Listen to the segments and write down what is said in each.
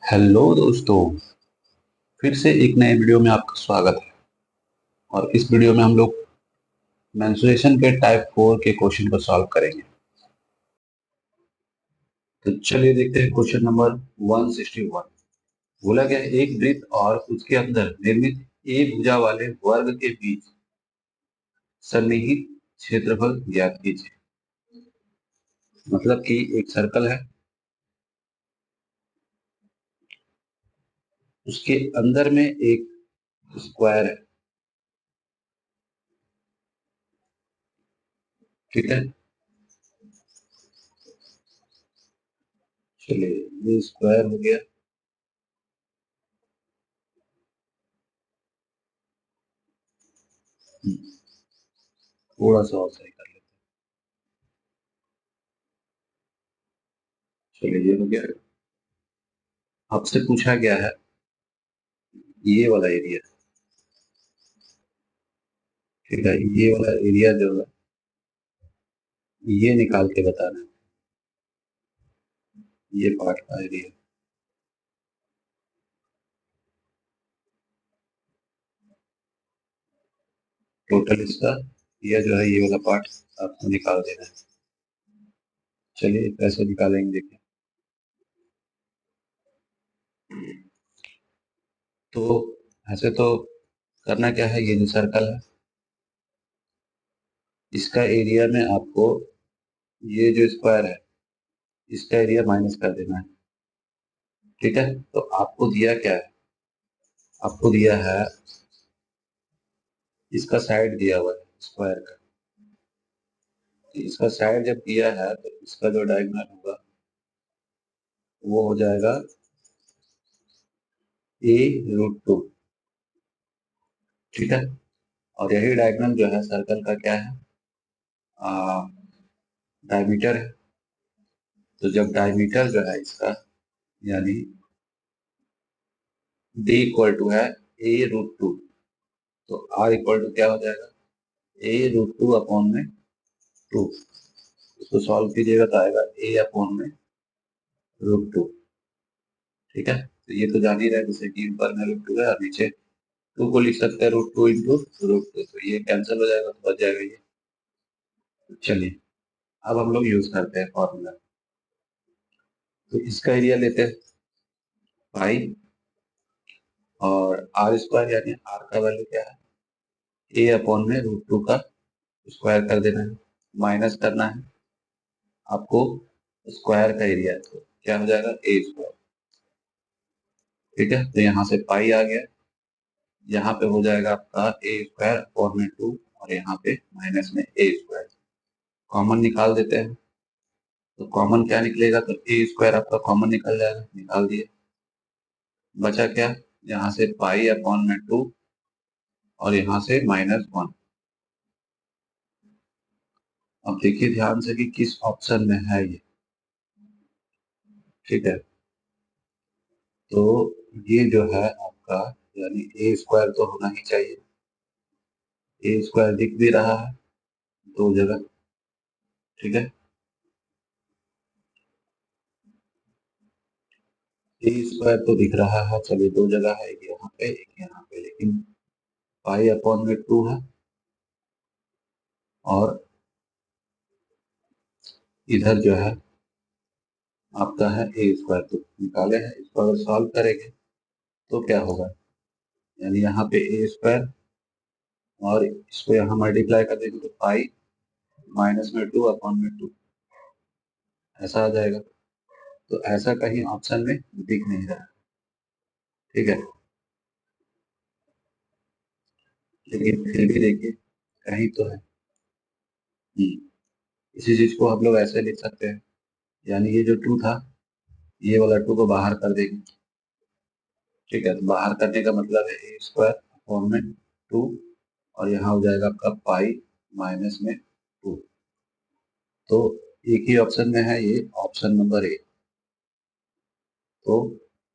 Hello दोस्तों। फिर से एक नए वीडियो में आपका स्वागत है। और इस वीडियो में हम लोग मेंस्ट्रुएशन के टाइप 4 के क्वेश्चन को सॉल्व करेंगे। तो चलिए देखते हैं क्वेश्चन नंबर 161। बोला गया है, एक वृत्त और उसके अंदर निर्मित ए भुजा वाले वर्ग के बीच सन्निहित क्षेत्रफल ज्ञात कीजिए। मतलब कि एक सर्कल है, उसके अंदर में एक स्क्वायर है। ठीक है, चलिए ये स्क्वायर हो गया। थोड़ा सा और सही कर लेते हैं। चलिए ये हो गया। आपसे पूछा गया है ये वाला एरिया। ठीक है, ये वाला एरिया जो है ये निकाल के बताना है। ये पार्ट का एरिया टोटल इसका, यह जो है ये वाला पार्ट आपको निकाल देना है। चलिए कैसे निकालेंगे देखिए। तो ऐसे तो करना क्या है, ये जो सर्कल है इसका एरिया में आपको ये जो स्क्वायर है इसका एरिया माइनस कर देना है। ठीक है, तो आपको दिया क्या है, आपको दिया है इसका साइड दिया हुआ है स्क्वायर का। इसका साइड जब दिया है तो इसका जो डायगोनल होगा वो हो जाएगा a√2। ठीक है, और यही डायगोनल जो है सर्कल का क्या है, डायमीटर है। तो जब डायमीटर जो है इसका यानी d इक्वल टू है a√2, तो r इक्वल टू क्या हो जाएगा a√2 अपॉन में 2। इसको सॉल्व कीजिएगा तो आएगा a अपॉन में √2। ठीक है, तो ये तो जान ही रहे जैसे कि ऊपर में √2 है और नीचे 2 को लिख सकते हैं √2 इंटू √2, तो ये कैंसिल हो जाएगा तो बच जाएगा ये। चलिए अब हम लोग यूज करते हैं फॉर्मूला। तो इसका एरिया लेते हैं पाई, और आर स्क्वायर यानी आर का वैल्यू क्या है ए अपॉन में √2 का स्क्वायर कर देना है, माइनस करना है आपको स्क्वायर का एरिया, तो क्या हो जाएगा ए स्क्वायर। ठीक है, तो यहाँ से पाई आ गया, यहाँ पे हो जाएगा आपका ए स्क्वायर अपॉन में 2, और यहाँ पे माइनस में ए स्क्वायर। कॉमन निकाल देते हैं, तो कॉमन क्या निकलेगा, तो ए स्क्वायर आपका कॉमन निकल जाएगा, निकाल दिए। बचा क्या, यहाँ से पाई अपॉन में 2 और यहाँ से -1। अब देखिए ध्यान से कि किस ऑप्शन में है ये। ठीक है, तो ये जो है आपका यानी ए स्क्वायर तो होना ही चाहिए। ए स्क्वायर दिख भी रहा है दो जगह। ठीक है, ए स्क्वायर तो दिख रहा है, चलिए दो जगह है, एक यहाँ पे एक यहाँ पे, लेकिन पाई अपॉन में 2 है और इधर जो है आपका है ए स्क्वायर, तो निकाले हैं, इसको अगर सॉल्व करेंगे तो क्या होगा, यानी यहाँ पे ए स्क्वायर और इसको यहाँ मल्टीप्लाई कर देंगे तो पाई माइनस में 2 अपॉन में 2 ऐसा आ जाएगा। तो ऐसा कहीं ऑप्शन में दिख नहीं रहा। ठीक है, लेकिन फिर भी देखिए कहीं तो है। इसी चीज को हम लोग ऐसे लिख सकते हैं, यानी ये जो 2 था ये वाला 2 को बाहर कर देंगे। ठीक है, तो बाहर करने का मतलब है ए स्क्वायर अपॉन में 2, और यहाँ हो जाएगा आपका पाई माइनस में 2। तो एक ही ऑप्शन में है, ये ऑप्शन नंबर ए। तो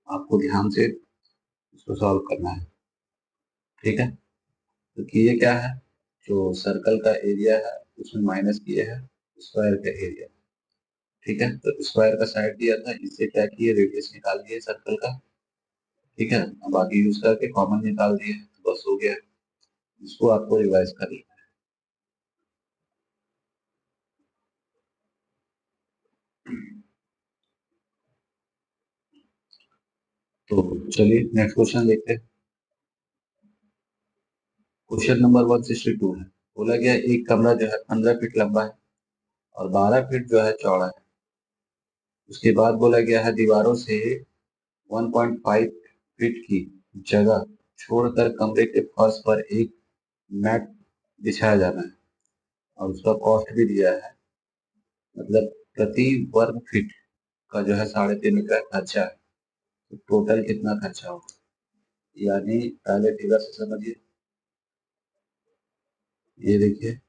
आपको ध्यान से इसको सॉल्व करना है। ठीक है, तो किए क्या है, जो सर्कल का एरिया है उसमें माइनस किए है स्क्वायर का एरिया। ठीक है, तो स्क्वायर का साइड दिया था, इससे क्या किए, रेडियस निकाल दिए सर्कल का। ठीक है, अब आगे यूज करके कॉमन निकाल दिए, तो बस हो गया। इसको आपको रिवाइज कर लेना है। तो चलिए नेक्स्ट क्वेश्चन देखते हैं। क्वेश्चन नंबर 162 है। बोला गया एक कमरा जो है 15 फीट लंबा है और 12 फीट जो है चौड़ा है। उसके बाद बोला गया है दीवारों से 1.5 फीट की जगह छोड़कर कमरे के फर्श पर एक मैट बिछाया जाना है और उसका कॉस्ट भी दिया है। मतलब प्रति वर्ग फीट का जो है 3.5 रुपया खर्चा है। तो टोटल कितना खर्चा होगा, यानी पहले फिगर से समझिए। ये देखिए,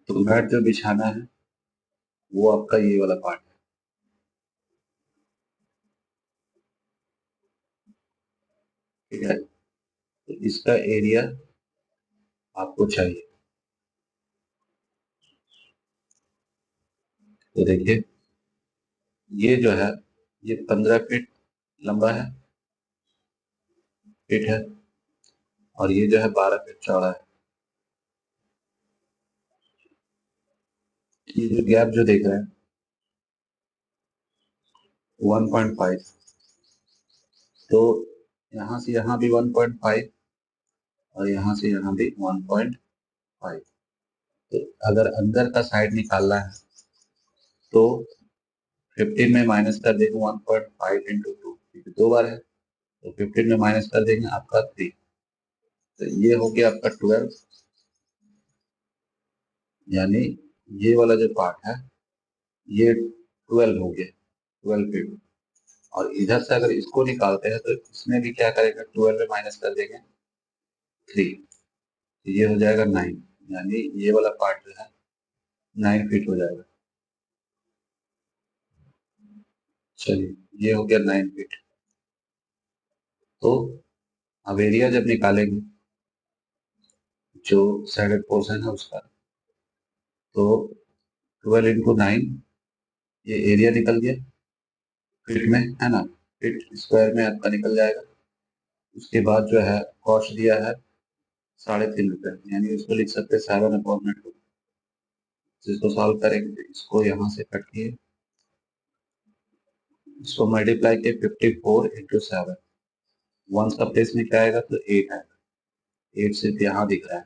तो मैट जो बिछाना है वो आपका ये वाला पार्ट है। ठीक है, तो इसका एरिया आपको चाहिए। तो देखिए, ये जो है ये 15 फीट लंबा है, फीट है, और ये जो है 12 फीट चौड़ा है। ये जो गैप जो देख रहे हैं 1.5, तो यहाँ से यहाँ भी 1.5 और यहाँ से यहाँ भी 1.5। तो अगर अंदर का साइड निकालना है तो 15 में माइनस कर देंगे 1.5 इंटू टू, क्योंकि 2 बार है, तो 15 में माइनस कर देंगे आपका 3। तो ये हो गया आपका 12, यानी ये वाला जो पार्ट है ये 12 हो गया, 12 फीट। और इधर से अगर इसको निकालते हैं तो इसमें भी क्या करेंगे, 12 में माइनस कर देंगे 3, तो ये हो जाएगा 9, यानी ये वाला पार्ट जो है 9 फीट हो जाएगा। चलिए, ये हो गया 9 फीट। तो अब एरिया जब निकालेंगे जो साइडेड पोर्शन है उसका, तो 12 इंटू 9, ये एरिया निकल गया फीट में, है ना, फीट स्क्वायर में आपका निकल जाएगा। उसके बाद जो है कॉस्ट दिया है 3.5 रुपये, यानी उसको लिख सकते हैं 7/2। जिसको सॉल्व करेंगे इसको यहाँ से कट किए, इसको मल्टीप्लाई किए 54 इंटू 7। वंस का प्लेस में क्या आएगा, तो 8 आएगा। 8 सिर्फ यहाँ दिख रहा है।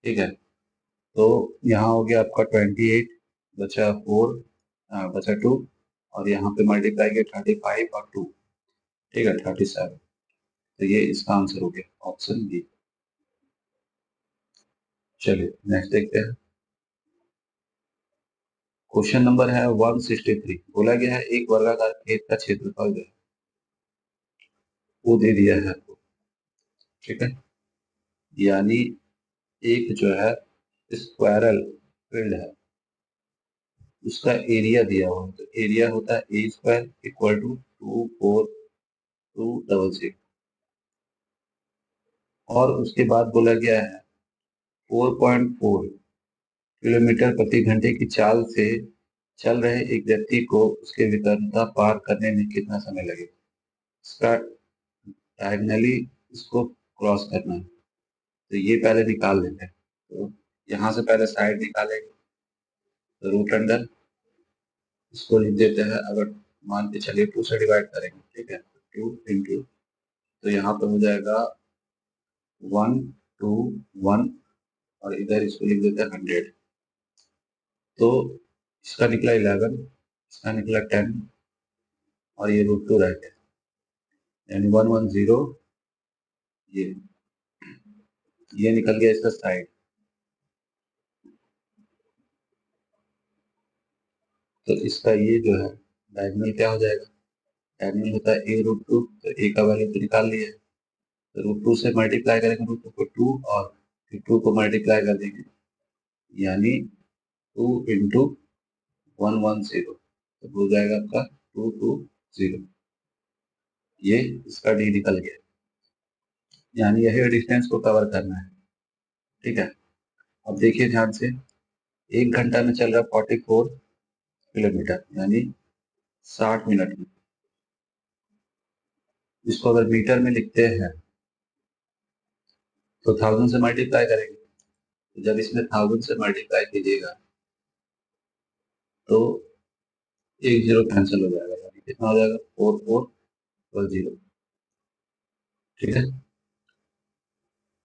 ठीक है, तो यहाँ हो गया आपका 28, बचा 4, बचा 2, और यहाँ पे मल्टीप्लाई किया 35 और 2। ठीक है, 37। तो ये इसका आंसर हो गया ऑप्शन बी। चलिए नेक्स्ट देखते हैं। क्वेश्चन नंबर है 163। बोला गया है एक वर्गाकार खेत का क्षेत्रफल जो है वो दे दिया है आपको। ठीक है, यानी एक जो है स्क्वायरल फील्ड है, उसका एरिया दिया हुआ है। तो एरिया होता है ए स्क्वायर इक्वल टू 24266, और उसके बाद बोला गया है 4.4 किलोमीटर प्रति घंटे की चाल से चल रहे एक व्यक्ति को उसके विकर्णता पार करने में कितना समय लगेगा। इसका डायगनली इसको क्रॉस करना है, तो ये पहले निकाल लेते हैं। तो यहाँ से पहले साइड निकालेंगे, तो रूट अंडर इसको लिख देते हैं। अगर मान के चलिए 2 से डिवाइड करेंगे, ठीक है, 2 इंटू, तो यहाँ पे हो जाएगा 121, और इधर इसको लिख देते हैं 100। तो इसका निकला 11, इसका निकला 10, और ये √2 रह गया, यानी 110। ये निकल गया इसका साइड। तो इसका ये जो है डायगोनल क्या हो जाएगा, डायगोनल होता है a√2, तो a का वैल्यू तो निकाल लिया है, तो √2 से मल्टीप्लाई करेंगे, √2 को 2, और फिर 2 को मल्टीप्लाई कर देंगे, यानी 2 इंटू 110, तो हो जाएगा आपका 220। ये इसका डी निकल गया, यानी यही डिस्टेंस को कवर करना है। ठीक है, अब देखिए ध्यान से, 1 घंटा में चल रहा 44 किलोमीटर यानी 60 मिनट में। इसको अगर मीटर में लिखते हैं तो 1000 से मल्टीप्लाई करेंगे, तो जब इसमें 1000 से मल्टीप्लाई कीजिएगा तो एक जीरो कैंसिल हो जाएगा, यानी कितना हो जाएगा 4410। ठीक है,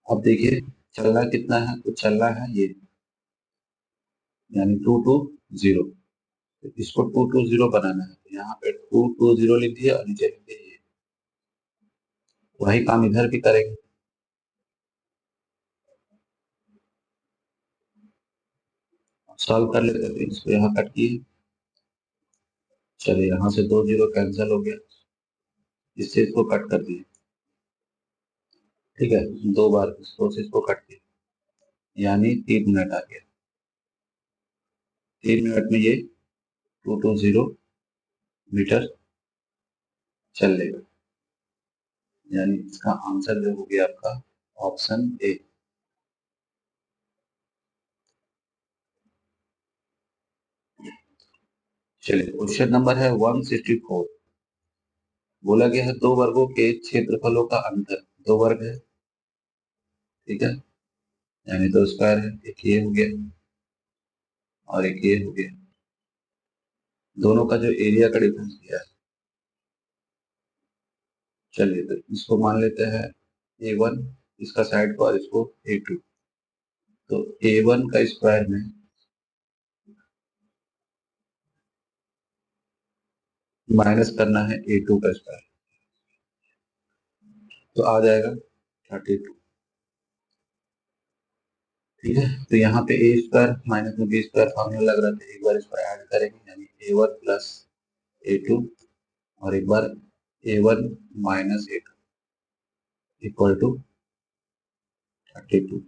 अब देखिए चलना कितना है, तो चलना है ये, यानी 220। तो इसको 220 बनाना है, तो यहाँ पे 220 लिख दिया और नीचे लिख दिया ये। वही काम इधर भी करेंगे। सॉल्व कर लेते हैं, तो इसको यहाँ कट किए, चलिए यहाँ से 2 जीरो कैंसिल हो गया, इससे इसको कट कर दिए। ठीक है, 2 बार इसको से इसको कट किया, यानी 3 मिनट आ गया। 3 मिनट में ये 220 मीटर चल लेगा, यानी इसका आंसर जो हो गया आपका ऑप्शन ए। चलिए क्वेश्चन नंबर है 164। बोला गया है दो वर्गों के क्षेत्रफलों का अंतर, दो वर्ग है, ठीक है, यानी दो स्क्वायर है, एक ये हो गया और एक ये हो गया। दोनों का जो एरिया का डिफरेंस दिया है, चलिए तो इसको मान लेते हैं A1 इसका साइड को और इसको A2। तो A1 का स्क्वायर में माइनस करना है A2 का स्क्वायर, तो आ जाएगा 32। ठीक है, तो यहाँ पे ए स्क्वायर माइनस में बी स्क्वायर फॉर्मूला लग रहा था, एक बार इसको ऐड करेंगे, यानी A1 प्लस A2 और एक बार A1 minus A2 equal to 32।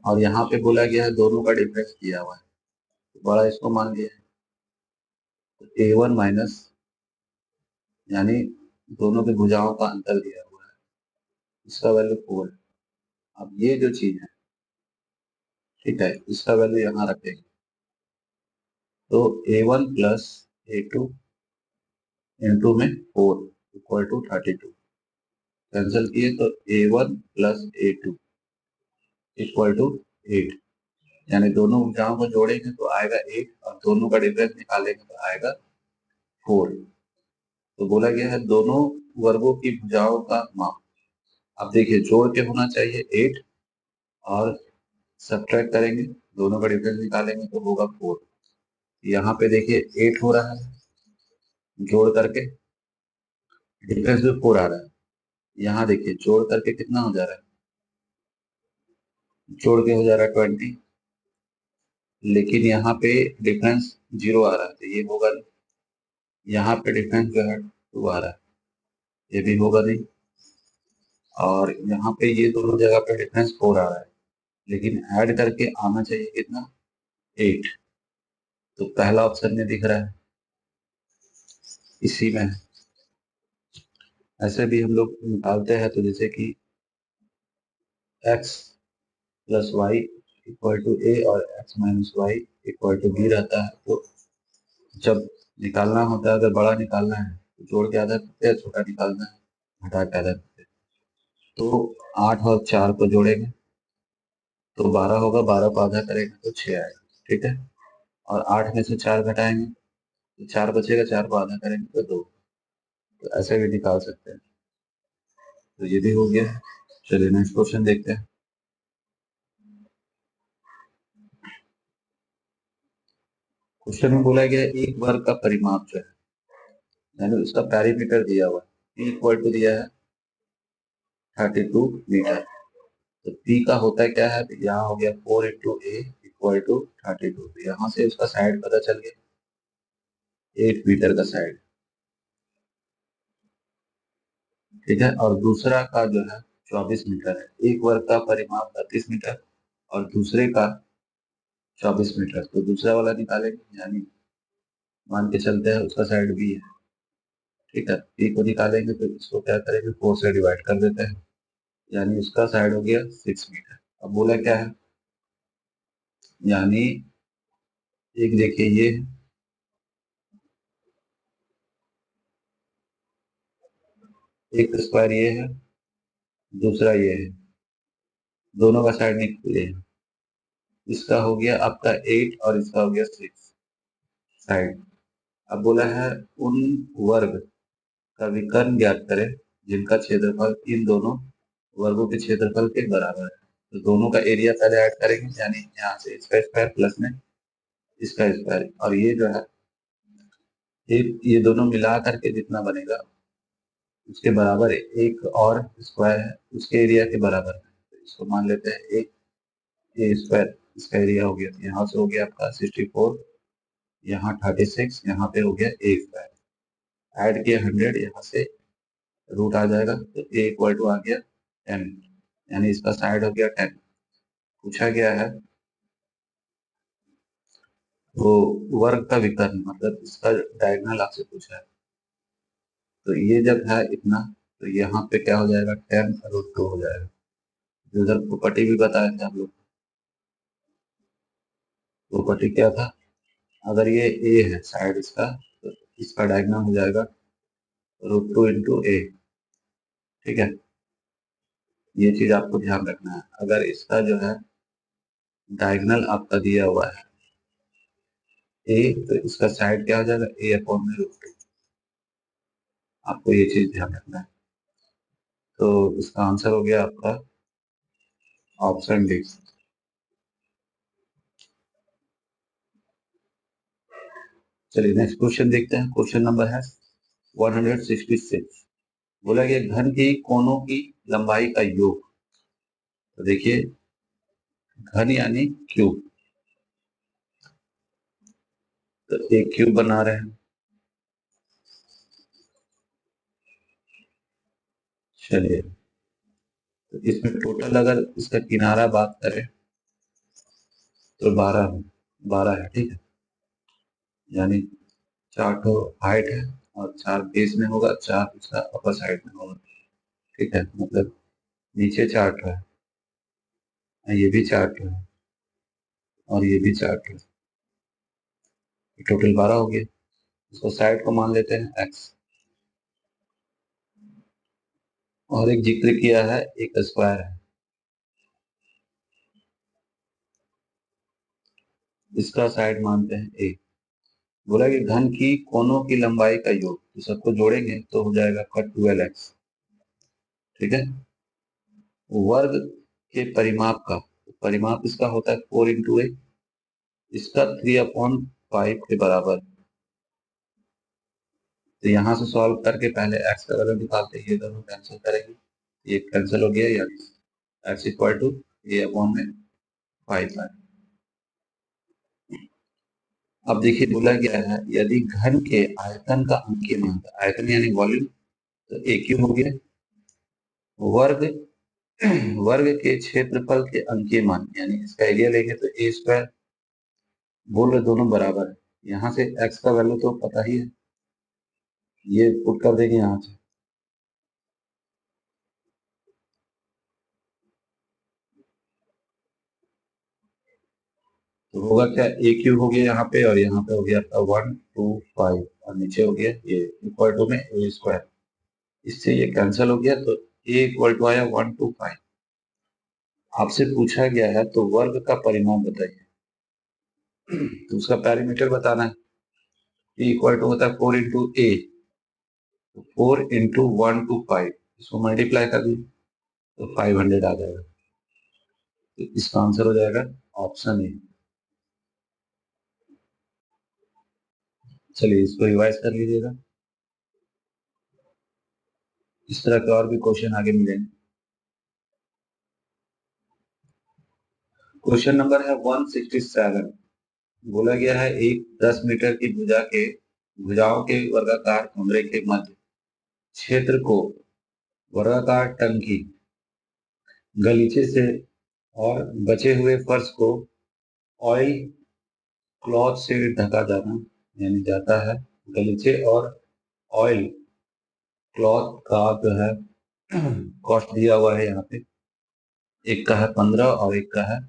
और यहाँ पे बोला गया है दोनों का डिफरेंस दिया हुआ है, तो बड़ा इसको मान लिया है, तो A1 माइनस, यानी दोनों के भुजाओं का अंतर दिया हुआ है, इसका वैल्यू 4 है। अब ये जो चीज है, ठीक है, इसका वैल्यू यहाँ रखेंगे, तो A1 प्लस A2 इंटू में 4 इक्वल टू 32। कैंसिल किए तो A1 plus A2 equal to 8, यानी दोनों भुजाओं को जोड़ेंगे तो आएगा 8 और दोनों का डिफरेंस निकालेंगे तो आएगा 4। तो बोला गया है दोनों वर्गों की भुजाओं का माप। अब देखिए जोड़ के होना चाहिए 8 और सब्ट्रैक्ट करेंगे, दोनों का डिफरेंस निकालेंगे तो होगा 4। यहाँ पे देखिए 8 हो रहा है, जोड़ करके डिफरेंस भी 4 आ रहा है। यहाँ देखिए जोड़ करके कितना हो जा रहा है, जोड़ के हो जा रहा है 20, लेकिन यहाँ पे डिफरेंस 0 आ रहा है, तो ये होगा नहीं। यहाँ पे डिफरेंस जो है 2 आ रहा है, ये भी होगा नहीं। और यहाँ पे ये दोनों जगह पे डिफरेंस 4 आ रहा है, लेकिन ऐड करके आना चाहिए कितना, 8। तो पहला ऑप्शन में दिख रहा है, इसी में है। ऐसे भी हम लोग निकालते हैं, तो जैसे कि x plus Y equal to A और x minus Y equal to B रहता है, तो जब निकालना होता है, अगर बड़ा निकालना है तो जोड़ के आधा करते हैं, छोटा निकालना है घटा के आधा करते हैं। तो 8 और 4 को जोड़ेंगे तो 12 होगा, 12 को आधा करेंगे तो 6 आएगा, ठीक है। और 8 में से 4 घटाएंगे तो 4 बचेगा, 4 को आधा करेंगे तो 2। तो ऐसे भी निकाल सकते हैं। तो ये भी हो गया। चलिए नेक्स्ट क्वेश्चन देखते हैं। क्वेश्चन में बोला गया एक वर्ग का परिमाप जो है, यानी उसका पैरीमीटर दिया हुआ है, P इक्वल टू दिया है 32 मीटर। तो P का होता है क्या है, यहाँ हो गया 4 इंटू ए इक्वल टू 32। तो यहाँ से उसका साइड पता चल गया, 8 मीटर का साइड, ठीक है। और दूसरा का जो है 24 मीटर है। एक वर्ग का परिमाप 32 मीटर और दूसरे का 24 मीटर। तो दूसरा वाला निकालेंगे, यानी मान के चलते हैं उसका साइड भी है, ठीक है। पी को निकालेंगे तो इसको क्या करेंगे, 4 से डिवाइड कर देते हैं, यानी उसका साइड हो गया 6 मीटर अब बोला क्या है, यानी एक देखिए ये है, एक स्क्वायर ये है, दूसरा ये है, दोनों का साइड निकले है। इसका हो गया आपका 8 और इसका हो गया 6 साइड। अब बोला है उन वर्ग का विकर्ण ज्ञात करें जिनका क्षेत्रफल इन दोनों वर्गों के क्षेत्रफल के बराबर है। तो दोनों का एरिया पहले ऐड करेंगे, यानी यहाँ से इसका स्क्वायर प्लस में इसका स्क्वायर, और ये जो है ये दोनों मिला करके जितना बनेगा उसके बराबर है। एक और स्क्वायर है उसके एरिया के बराबर है, तो इसको मान लेते हैं एक ए स्क्वायर, इसका एरिया हो गया, यहाँ से हो गया आपका 64, यहाँ 36, यहाँ पे हो गया ए स्क्वायर, ऐड किया 100, यहाँ से रूट आ जाएगा, तो ए इक्वल टू आ गया 10, यानी इसका साइड हो गया 10। पूछा गया है वो वर्ग का विकर्ण, मतलब इसका डायगोनल आपसे पूछा है। तो ये जब है इतना, तो यहाँ पे क्या हो जाएगा 10√2 हो जाएगा। उधर प्रॉपर्टी भी बताया था आप लोग, प्रॉपर्टी क्या था, अगर ये ए है साइड इसका, तो इसका डायगोनल हो जाएगा √2 इंटू ए। ठीक है, ये चीज आपको ध्यान रखना है। अगर इसका जो है डायगोनल आपका दिया हुआ है ए, तो इसका साइड क्या हो जाएगा ए अपॉन में √2। आपको ये चीज ध्यान रखना है। तो इसका आंसर हो गया आपका ऑप्शन डी। चलिए नेक्स्ट क्वेश्चन देखते हैं। क्वेश्चन नंबर है 166। बोला गया घन की कोनों की लंबाई का योग। तो देखिए घन यानी क्यूब, तो एक क्यूब बना रहे हैं। चलिए, तो इसमें टोटल अगर इसका किनारा बात करें तो 12 है। ठीक है, यानी 4 तो हाइट है और 4 बेस में होगा, 4 इसका अपर साइड में होगा। ठीक है, मतलब नीचे 4 है, ये भी 4 है और ये भी 4 है, टोटल 12 हो गया। इसको साइड को मान लेते हैं एक्स। और एक जिक्र किया है एक स्क्वायर है, इसका साइड मानते हैं ए। बोला कि घन की कोनों की लंबाई का योग, तो सबको जोड़ेंगे तो हो जाएगा आपका 12x। ठीक है, वर्ग के परिमाप का, परिमाप इसका होता है 4 इंटू ए, इसका 3/5 के बराबर। तो यहाँ से सॉल्व करके पहले x का वैल्यू निकालते हैं, ये दोनों कैंसिल करेंगे, ये कैंसिल हो गया, यानी x equal to a upon में 5 है। अब देखिए बोला गया है यदि घन के आयतन का अंकीय मान, आयतन यानी वॉल्यूम, तो ए क्यूब हो गया, वर्ग वर्ग के क्षेत्रफल के अंकीय मान, यानी इसका एरिया लेंगे तो ए स्क्वायर, बोल रहे दोनों बराबर है। यहाँ से x का वैल्यू तो पता ही है, ये पुट कर देंगे यहाँ से, तो होगा क्या ए क्यूब हो गया यहाँ पे, और यहाँ पे हो गया आपका 125, और नीचे हो गया ये इक्वल टू में ए स्क्वायर, इससे ये कैंसिल हो गया, तो ए इक्वल टू आया 125। आपसे पूछा गया है तो वर्ग का परिमाप बताइए, तो उसका पैरामीटर बताना है। ए इक्वल टू होता है 4 इंटू ए, तो 4 इंटू 125, इसको मल्टीप्लाई कर दीजिए तो 500 आ जाएगा। तो इसका आंसर हो जाएगा ऑप्शन ए। चलिए इसको रिवाइज कर लीजिएगा, इस तरह के और भी क्वेश्चन आगे मिलेंगे। क्वेश्चन नंबर है 167। बोला गया है एक 10 मीटर की भुजाओं के वर्गाकार कमरे के मध्य क्षेत्र को वर्गाकार टंकी, गलीचे से और बचे हुए फर्श को ऑयल क्लॉथ से ढका जाना, यानी जाता है। गलीचे और ऑयल क्लॉथ का जो है कॉस्ट दिया हुआ है यहाँ पे, एक का है 15 और एक का है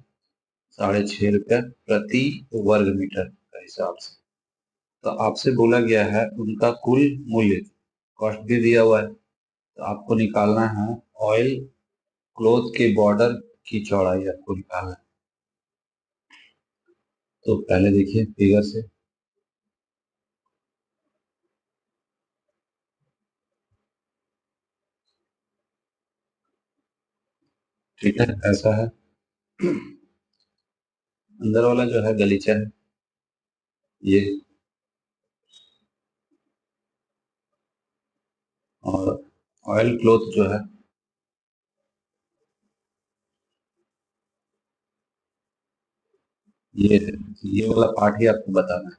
6.5 रुपये प्रति वर्ग मीटर का हिसाब से। तो आपसे बोला गया है उनका कुल मूल्य, कॉस्ट भी दिया हुआ है, तो आपको निकालना है ऑयल क्लोथ के बॉर्डर की चौड़ाई आपको निकालना है। तो पहले देखिए फिगर से, ठीक है, ऐसा है। अंदर वाला जो है गलीचा है ये, और ऑयल क्लोथ जो है ये है। ये वाला पार्ट ही आपको बताना है,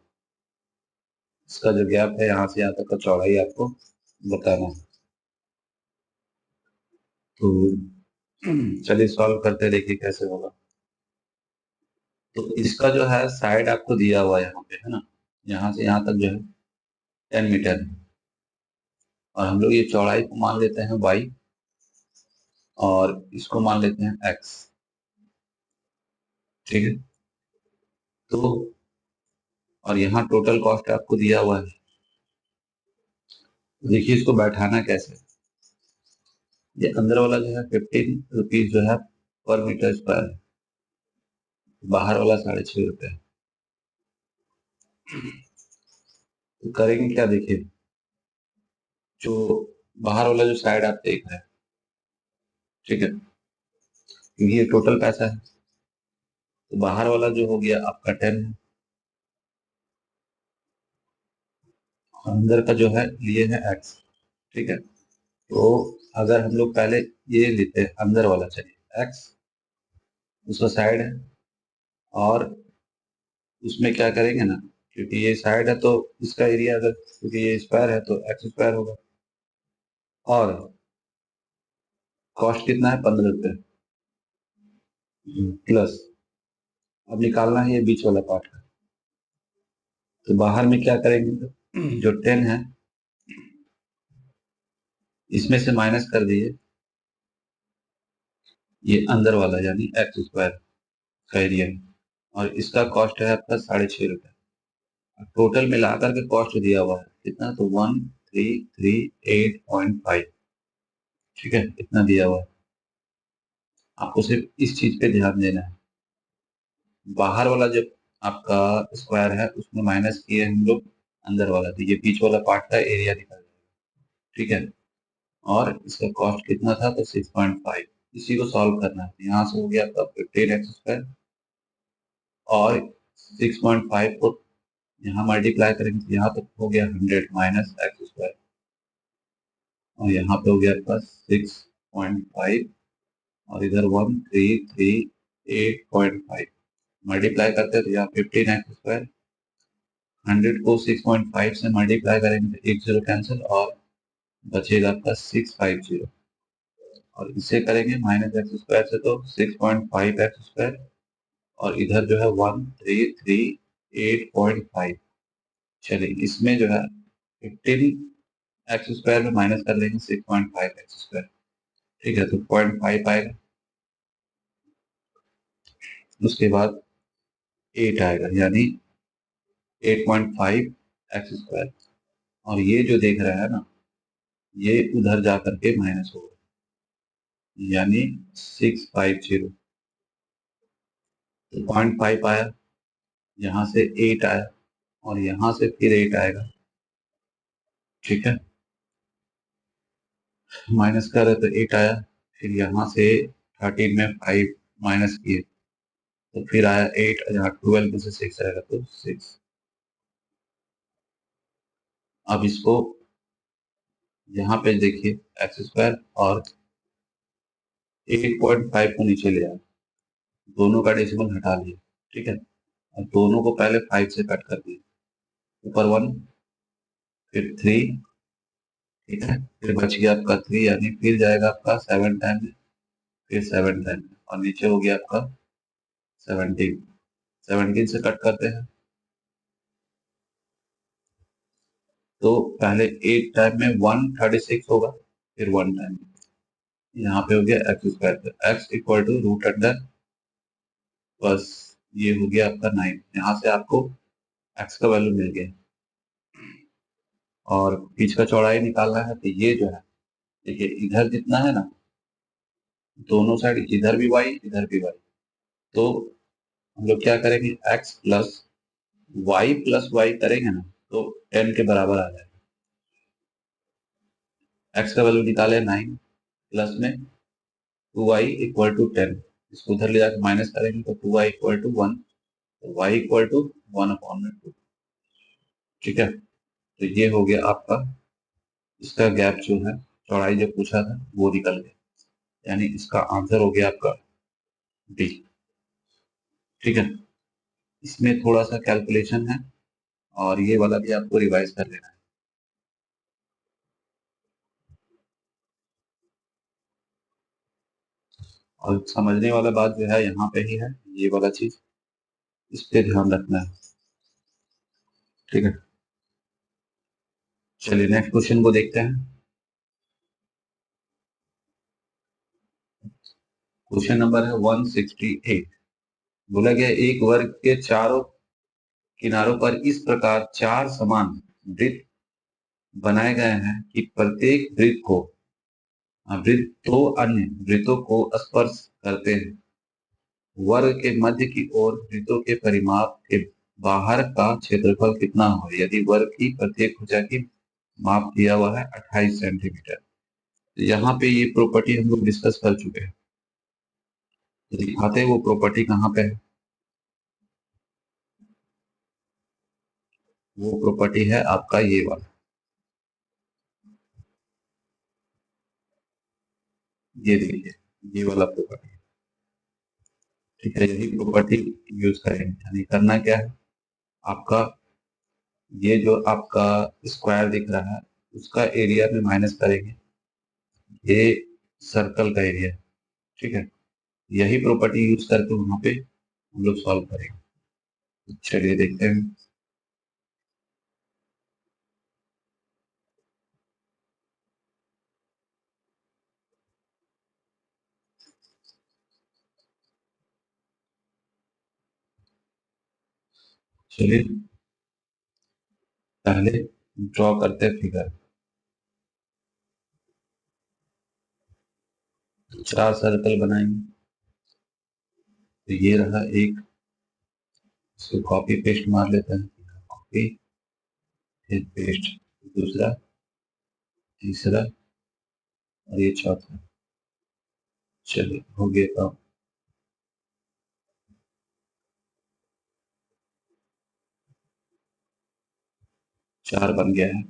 इसका जो गैप है यहाँ से यहाँ तक का चौड़ाई आपको बताना है। तो चलिए सॉल्व करते हैं, देखिए कैसे होगा। तो इसका जो है साइड आपको दिया हुआ है यहाँ पे, है ना, यहाँ से यहाँ तक जो है 10 मीटर है, और हम लोग ये चौड़ाई को मान लेते हैं वाई, और इसको मान लेते हैं एक्स, ठीक है। तो और यहाँ टोटल कॉस्ट आपको दिया हुआ है। देखिए इसको बैठाना कैसे, ये अंदर वाला जो है 15 रुपीज जो है पर मीटर स्क्वायर है, बाहर वाला 6.5 रुपये। तो करेंगे क्या, देखिए जो बाहर वाला जो साइड आप देख रहे हैं, ठीक है, क्योंकि ये टोटल पैसा है, तो बाहर वाला जो हो गया आपका 10 है, और अंदर का जो है लिए है एक्स, ठीक है। तो अगर हम लोग पहले ये लेते हैं अंदर वाला, चलिए एक्स उसका साइड है, और उसमें क्या करेंगे ना, क्योंकि ये साइड है तो इसका एरिया, अगर क्योंकि ये स्क्वायर है तो एक्स स्क्वायर होगा, और कॉस्ट कितना है 15 रुपये, प्लस अब निकालना है ये बीच वाला पार्ट का। तो बाहर में क्या करेंगे, तो जो 10 है इसमें से माइनस कर दिए ये अंदर वाला, यानी एक्स स्क्वायर का एरिया है, और इसका कॉस्ट है आपका 6.5 रुपये। टोटल मिलाकर के कॉस्ट दिया हुआ है कितना, तो 1338.5, ठीक है, इतना दिया हुआ है। आपको सिर्फ इस चीज पे ध्यान देना है, बाहर वाला जब आपका स्क्वायर है उसमें माइनस किए हम लोग अंदर वाला, तो ये बीच वाला पार्ट का एरिया निकल जाएगा, ठीक है। और इसका कॉस्ट कितना था, तो 6.5। इसी को सॉल्व करना है, यहाँ से हो गया आपका 15 एक्स स्क्वायर, और 6.5 को यहाँ मल्टीप्लाई करेंगे तो यहाँ तक हो गया 100 माइनस एक्स स्क्वायर, और यहाँ पे हो गया आपका 6.5, और इधर 1338.5 मल्टीप्लाई करते हैं तो यहाँ 15 एक्स स्क्वायर, 100 को 6.5 से मल्टीप्लाई करेंगे तो एक जीरो कैंसिल, और बचेगा आपका 650, और इसे करेंगे माइनस एक्स स्क्वायर से तो 6.5 एक्स स्क्वायर, और इधर जो है 1338.5। चलिए इसमें जो है 15 एक्स स्क्वायर में माइनस कर लेंगे 6.5 एक्स स्क्वायर, ठीक है, तो 0.5 आएगा, उसके बाद 8 आएगा, यानी 8.5 एक्स स्क्वायर, और ये जो देख रहा है ना, ये उधर जा करके माइनस होगा, यानी 650। तो 0.5 आया, यहाँ से 8 आया, और यहाँ से फिर 8 आएगा, ठीक है, माइनस कर रहे तो 8 आया, फिर यहाँ से 13 में 5 माइनस किए तो फिर आया 8, यहाँ 12 में से 6 आएगा तो 6। अब इसको यहाँ पे देखिए एक्स स्क्वायर और 8.5 को नीचे ले आए, दोनों का डेसिमल हटा लिया, ठीक है, और दोनों को पहले 5 से कट कर दिया, ऊपर 1 फिर 3, ठीक है, फिर बच गया आपका 3, यानी फिर जाएगा आपका 7 टाइम में, फिर 7 टाइम में, और नीचे हो गया आपका 17। 17 से कट करते हैं तो पहले 8 टाइम में 136 होगा, फिर 1 टाइम, यहाँ पे हो गया एक्स स्क्वायर, तो x equal to root under, बस ये हो गया आपका 9। यहाँ से आपको एक्स का वैल्यू मिल गया और बीच का चौड़ाई निकालना है, तो ये जो है देखिए इधर जितना है ना, दोनों साइड, इधर भी वाई इधर भी वाई, तो हम लोग क्या करेंगे, एक्स प्लस वाई करेंगे ना, तो 10 के बराबर आ जाएगा। एक्स का वैल्यू निकाले 9, प्लस में 2y इक्वल टू 10, इसको उधर ले जाकर माइनस करेंगे तो 2y इक्वल टू 1, तो y इक्वल टू 1/2। ठीक है, तो ये हो गया आपका इसका गैप जो है, चौड़ाई जो पूछा था वो निकल गया, यानी इसका आंसर हो गया आपका डी। ठीक है, इसमें थोड़ा सा कैलकुलेशन है और ये वाला भी आपको रिवाइज कर लेना है। और समझने वाला बात जो है यहाँ पे ही है, ये वाला चीज इस पे ध्यान रखना है। ठीक है, चलिए नेक्स्ट क्वेश्चन को देखते हैं। क्वेश्चन नंबर है 168। बोला गया एक वर्ग के चारों किनारों पर इस प्रकार चार समान वृत्त बनाए गए हैं कि प्रत्येक वृत्त को वृत्त दो अन्य वृत्तों को स्पर्श करते हैं। वर्ग के मध्य की ओर वृत्तों के परिमाप के बाहर का क्षेत्रफल कितना हो यदि वर्ग की प्रत्येक भुजा की माप दिया हुआ है 28 सेंटीमीटर। तो यहाँ पे ये प्रॉपर्टी हम लोग डिस्कस कर चुके हैं, तो दिखाते हैं वो प्रॉपर्टी कहाँ पे है। वो प्रॉपर्टी है आपका ये वाला, ये देखिए, ये वाला प्रॉपर्टी। ठीक है, यही प्रॉपर्टी यूज करेंगे, यानी करना क्या है आपका, ये जो आपका स्क्वायर दिख रहा है उसका एरिया में माइनस करेंगे ये सर्कल का एरिया। ठीक है, यही प्रॉपर्टी यूज करके वहां पे हम लोग सॉल्व करेंगे। तो चलिए देखते हैं। चलिए पहले ड्रॉ करते हैं फिगर। चार सर्कल बनाएंगे, तो ये रहा एक, इसको कॉपी पेस्ट मार लेते हैं, कॉपी फिर पेस्ट, दूसरा, तीसरा और ये चौथा। चलिए हो गया काम, चार बन गया है।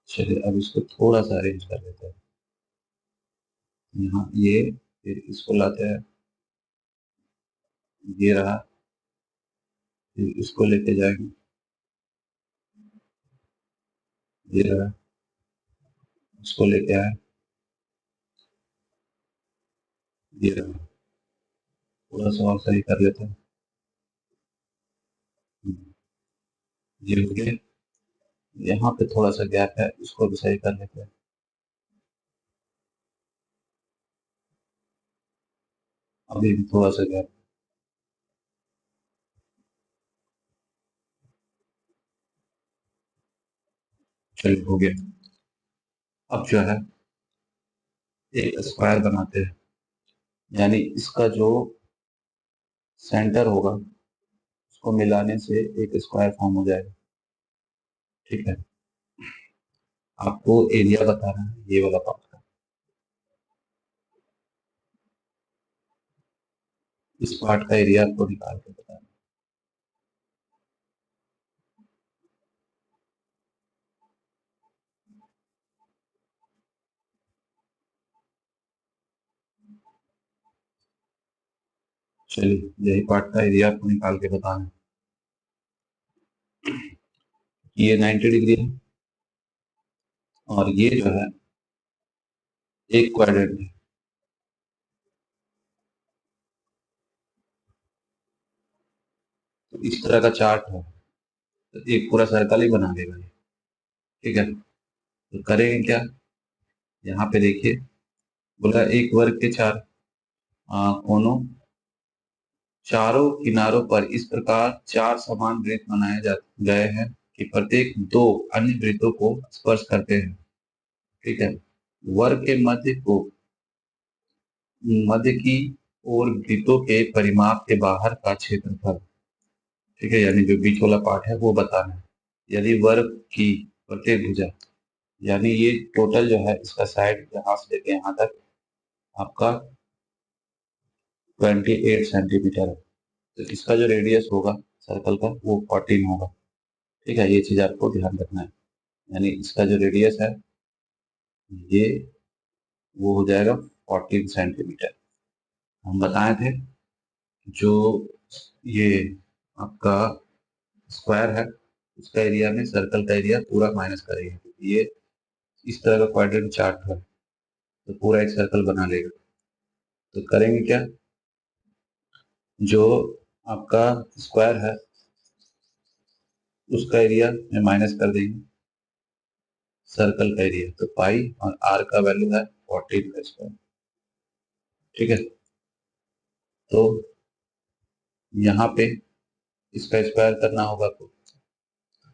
चलिए अब इसको थोड़ा सा अरेंज कर लेते हैं, यहाँ ये, फिर इसको लाते हैं, ये रहा, फिर इसको लेके जाएंगे, ये रहा, इसको लेके आए, ये रहा, थोड़ा सा और सही कर लेते हैं, ये हो गया। यहाँ पे थोड़ा सा गैप है, इसको भी सही कर लेते हैं, अभी भी थोड़ा सा गैप। चलिए हो गया। अब जो है एक स्क्वायर बनाते हैं, यानी इसका जो सेंटर होगा उसको मिलाने से एक स्क्वायर फॉर्म हो जाएगा। ठीक है, आपको एरिया बता रहा है ये वाला पार्ट का, इस पार्ट का एरिया आपको निकाल के बताना। चलिए यही पार्ट का एरिया आपको निकाल के बताना है। ये 90 डिग्री है और ये जो है एक क्वाड्रेंट है। तो इस तरह का चार्ट है, तो एक पूरा सर्कल ही बना देगा ये। ठीक है, तो करेंगे क्या, यहाँ पे देखिए बोला एक वर्ग के चार कोनों चारों किनारों पर इस प्रकार चार समान वृत्त बनाए जा गए हैं कि प्रत्येक दो अन्य वृत्तों को स्पर्श करते हैं। ठीक है। वर्ग के मध्य की ओर वृत्तों के परिमाप के बाहर का क्षेत्रफल, ठीक है, यानी जो बीच वाला पार्ट है वो बताना है। यदि वर्ग की प्रत्येक भुजा, यानी ये टोटल जो है इसका साइड यहाँ से लेके यहाँ तक आपका 28 सेंटीमीटर है, तो इसका जो रेडियस होगा सर्कल का वो 14 होगा। ठीक है, ये चीज आपको ध्यान रखना है। यानी इसका जो रेडियस है ये वो हो जाएगा 14 सेंटीमीटर। हम बताए थे जो ये आपका स्क्वायर है उसका एरिया में सर्कल का एरिया पूरा माइनस करेंगे, क्योंकि ये इस तरह का क्वाड्रेंट चार्ट है तो पूरा एक सर्कल बना लेगा। तो करेंगे क्या, जो आपका स्क्वायर है उसका एरिया में माइनस कर देंगे सर्कल का एरिया, तो पाई और आर का वैल्यू है 14 का स्क्वायर। ठीक है, तो यहाँ पे इसका स्क्वायर करना होगा तो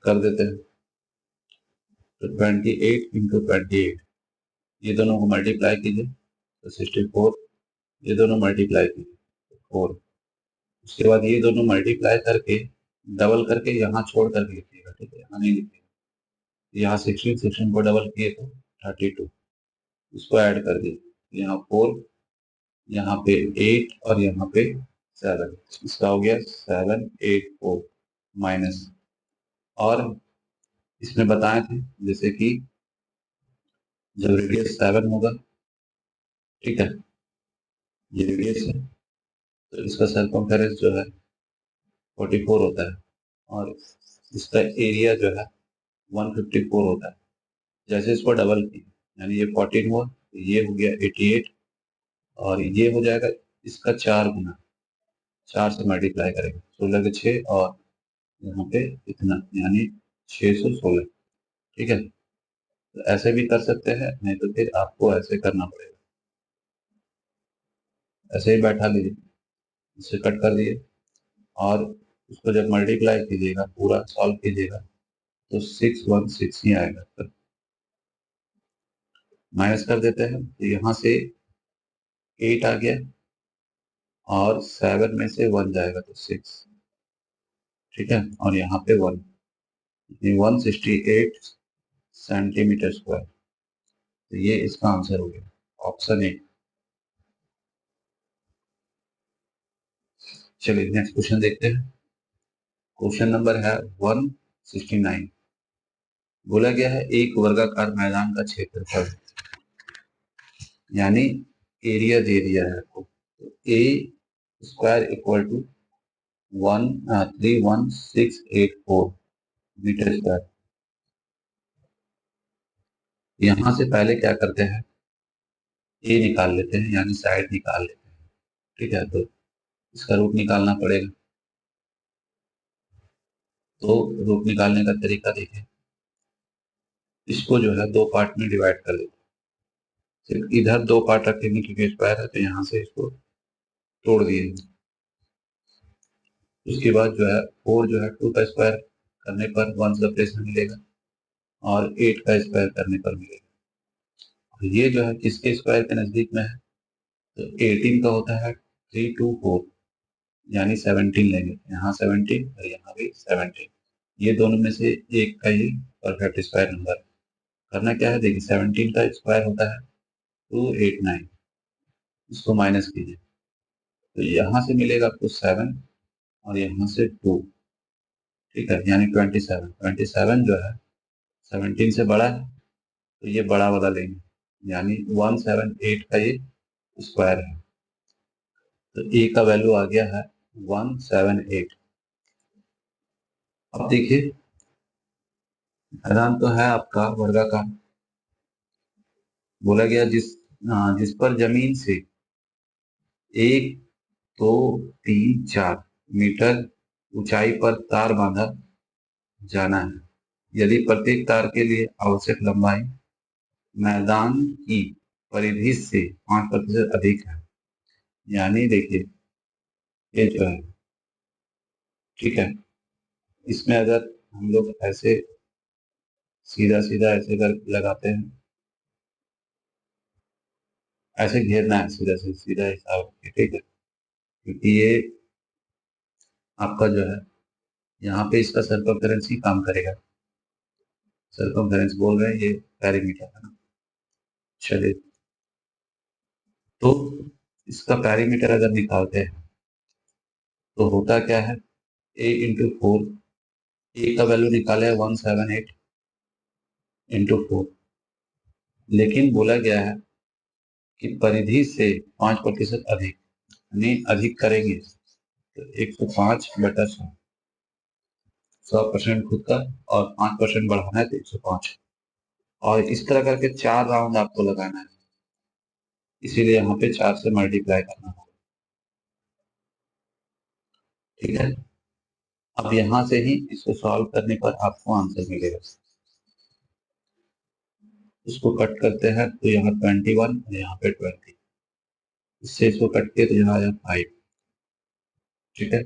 कर देते हैं। तो 28 इंटू 28, ये दोनों को मल्टीप्लाई कीजिए तो 64, ये दोनों मल्टीप्लाई कीजिए 4, उसके बाद ये दोनों मल्टीप्लाई करके डबल करके यहाँ छोड़ करके लिखिएगा। ठीक है, यहाँ नहीं लिखिएगा। यहाँ 16 को डबल किए तो 32, इसको ऐड कर दिए, यहाँ 4, यहाँ पे 8 और यहाँ पे 7, इसका हो गया 784 माइनस। और इसमें बताए थे जैसे कि जब रेडियस 7 होगा, ठीक है, ये रेडियस है तो इसका सर्कमफेरेंस जो है 44 होता है और इसका एरिया जो है 154 होता है। जैसे इसको डबल किया यानी ये 14 हुआ तो ये हो गया 88 और ये हो जाएगा इसका 4 गुना, 4 से मल्टीप्लाई करेंगे 16 के 6 और यहाँ पे इतना यानी 616। ठीक है, तो ऐसे भी कर सकते हैं, नहीं तो फिर आपको ऐसे करना पड़ेगा, ऐसे ही बैठा लीजिए, इसे कट कर दिए और उसको जब मल्टीप्लाई कीजिएगा पूरा सॉल्व कीजिएगा तो 616 ही आएगा। तो माइनस कर देते हैं तो यहाँ से 8 आ गया और 7 में से 1 जाएगा तो 6। ठीक है, और यहाँ पे 1, 168 सेंटीमीटर स्क्वायर। तो ये इसका आंसर हो गया ऑप्शन ए। चलिए नेक्स्ट क्वेश्चन देखते हैं। क्वेश्चन नंबर है 169। बोला गया है एक वर्गाकार मैदान का क्षेत्रफल, यानी एरिया दे दिया है आपको, तो A square equal to 131,684 metre square. यहाँ से पहले क्या करते हैं, ए निकाल लेते हैं यानी साइड निकाल लेते हैं। ठीक है, तो इसका रूट निकालना पड़ेगा। तो रूट निकालने का तरीका देखिए, इसको जो है दो पार्ट में डिवाइड कर देते हैं। सिर्फ इधर दो पार्ट रखेंगे क्योंकि स्क्वायर है, तो यहाँ से इसको तोड़ दिए। उसके बाद जो है 4 जो है 2 का स्क्वायर करने पर 1 का प्लेस में मिलेगा और 8 का स्क्वायर करने पर मिलेगा। ये जो है किसके स्क्वायर के नजदीक में है, तो 18 का होता है 324 यानी 17 लेंगे, यहाँ 17 और यहाँ भी 17, ये दोनों में से एक का ये परफेक्ट स्क्वायर नंबर। करना क्या है, देखिए 17 का स्क्वायर होता है 289, इसको माइनस कीजिए तो यहाँ से मिलेगा आपको 7 और यहाँ से 2। ठीक है, यानी 27, 27 जो है 17 से बड़ा है तो ये बड़ा वाला लेंगे यानी 178 का ये स्क्वायर है, तो ए का वैल्यू आ गया है 178। अब देखिए मैदान तो है आपका वर्गाकार, बोला गया जिस पर जमीन से 1, 2, 3, 4 मीटर ऊंचाई पर तार बांधा जाना है, यदि प्रत्येक तार के लिए आवश्यक लंबाई मैदान की परिधि से 5% अधिक है। यानी देखिए ये जो है, ठीक है, इसमें अगर हम लोग ऐसे सीधा सीधा ऐसे कर लगाते हैं, ऐसे घेरना है सीधा से सीधा हिसाब से, ठीक है, क्योंकि ये आपका जो है यहाँ पे इसका सर्कमफेरेंस ही काम करेगा। सर्कमफेरेंस बोल रहे हैं, ये पेरीमीटर है ना। चलिए, तो इसका पेरीमीटर अगर निकालते हैं तो होता क्या है, A × 4, ए का वैल्यू निकाले 178 × 4, लेकिन बोला गया है कि परिधि से 5% अधिक, यानी अधिक करेंगे तो 105/100, 100% खुद का और 5% बढ़ाना है तो 105, और इस तरह करके 4 राउंड आपको लगाना है, इसीलिए यहाँ पे 4 से मल्टीप्लाई करना होगा, ठीक है। अब यहाँ से ही इसको सॉल्व करने पर आपको आंसर मिलेगा। इसको कट करते हैं तो यहाँ 21 और यहाँ पे 20, इससे इसको कट के तो यहाँ आया 5, ठीक है।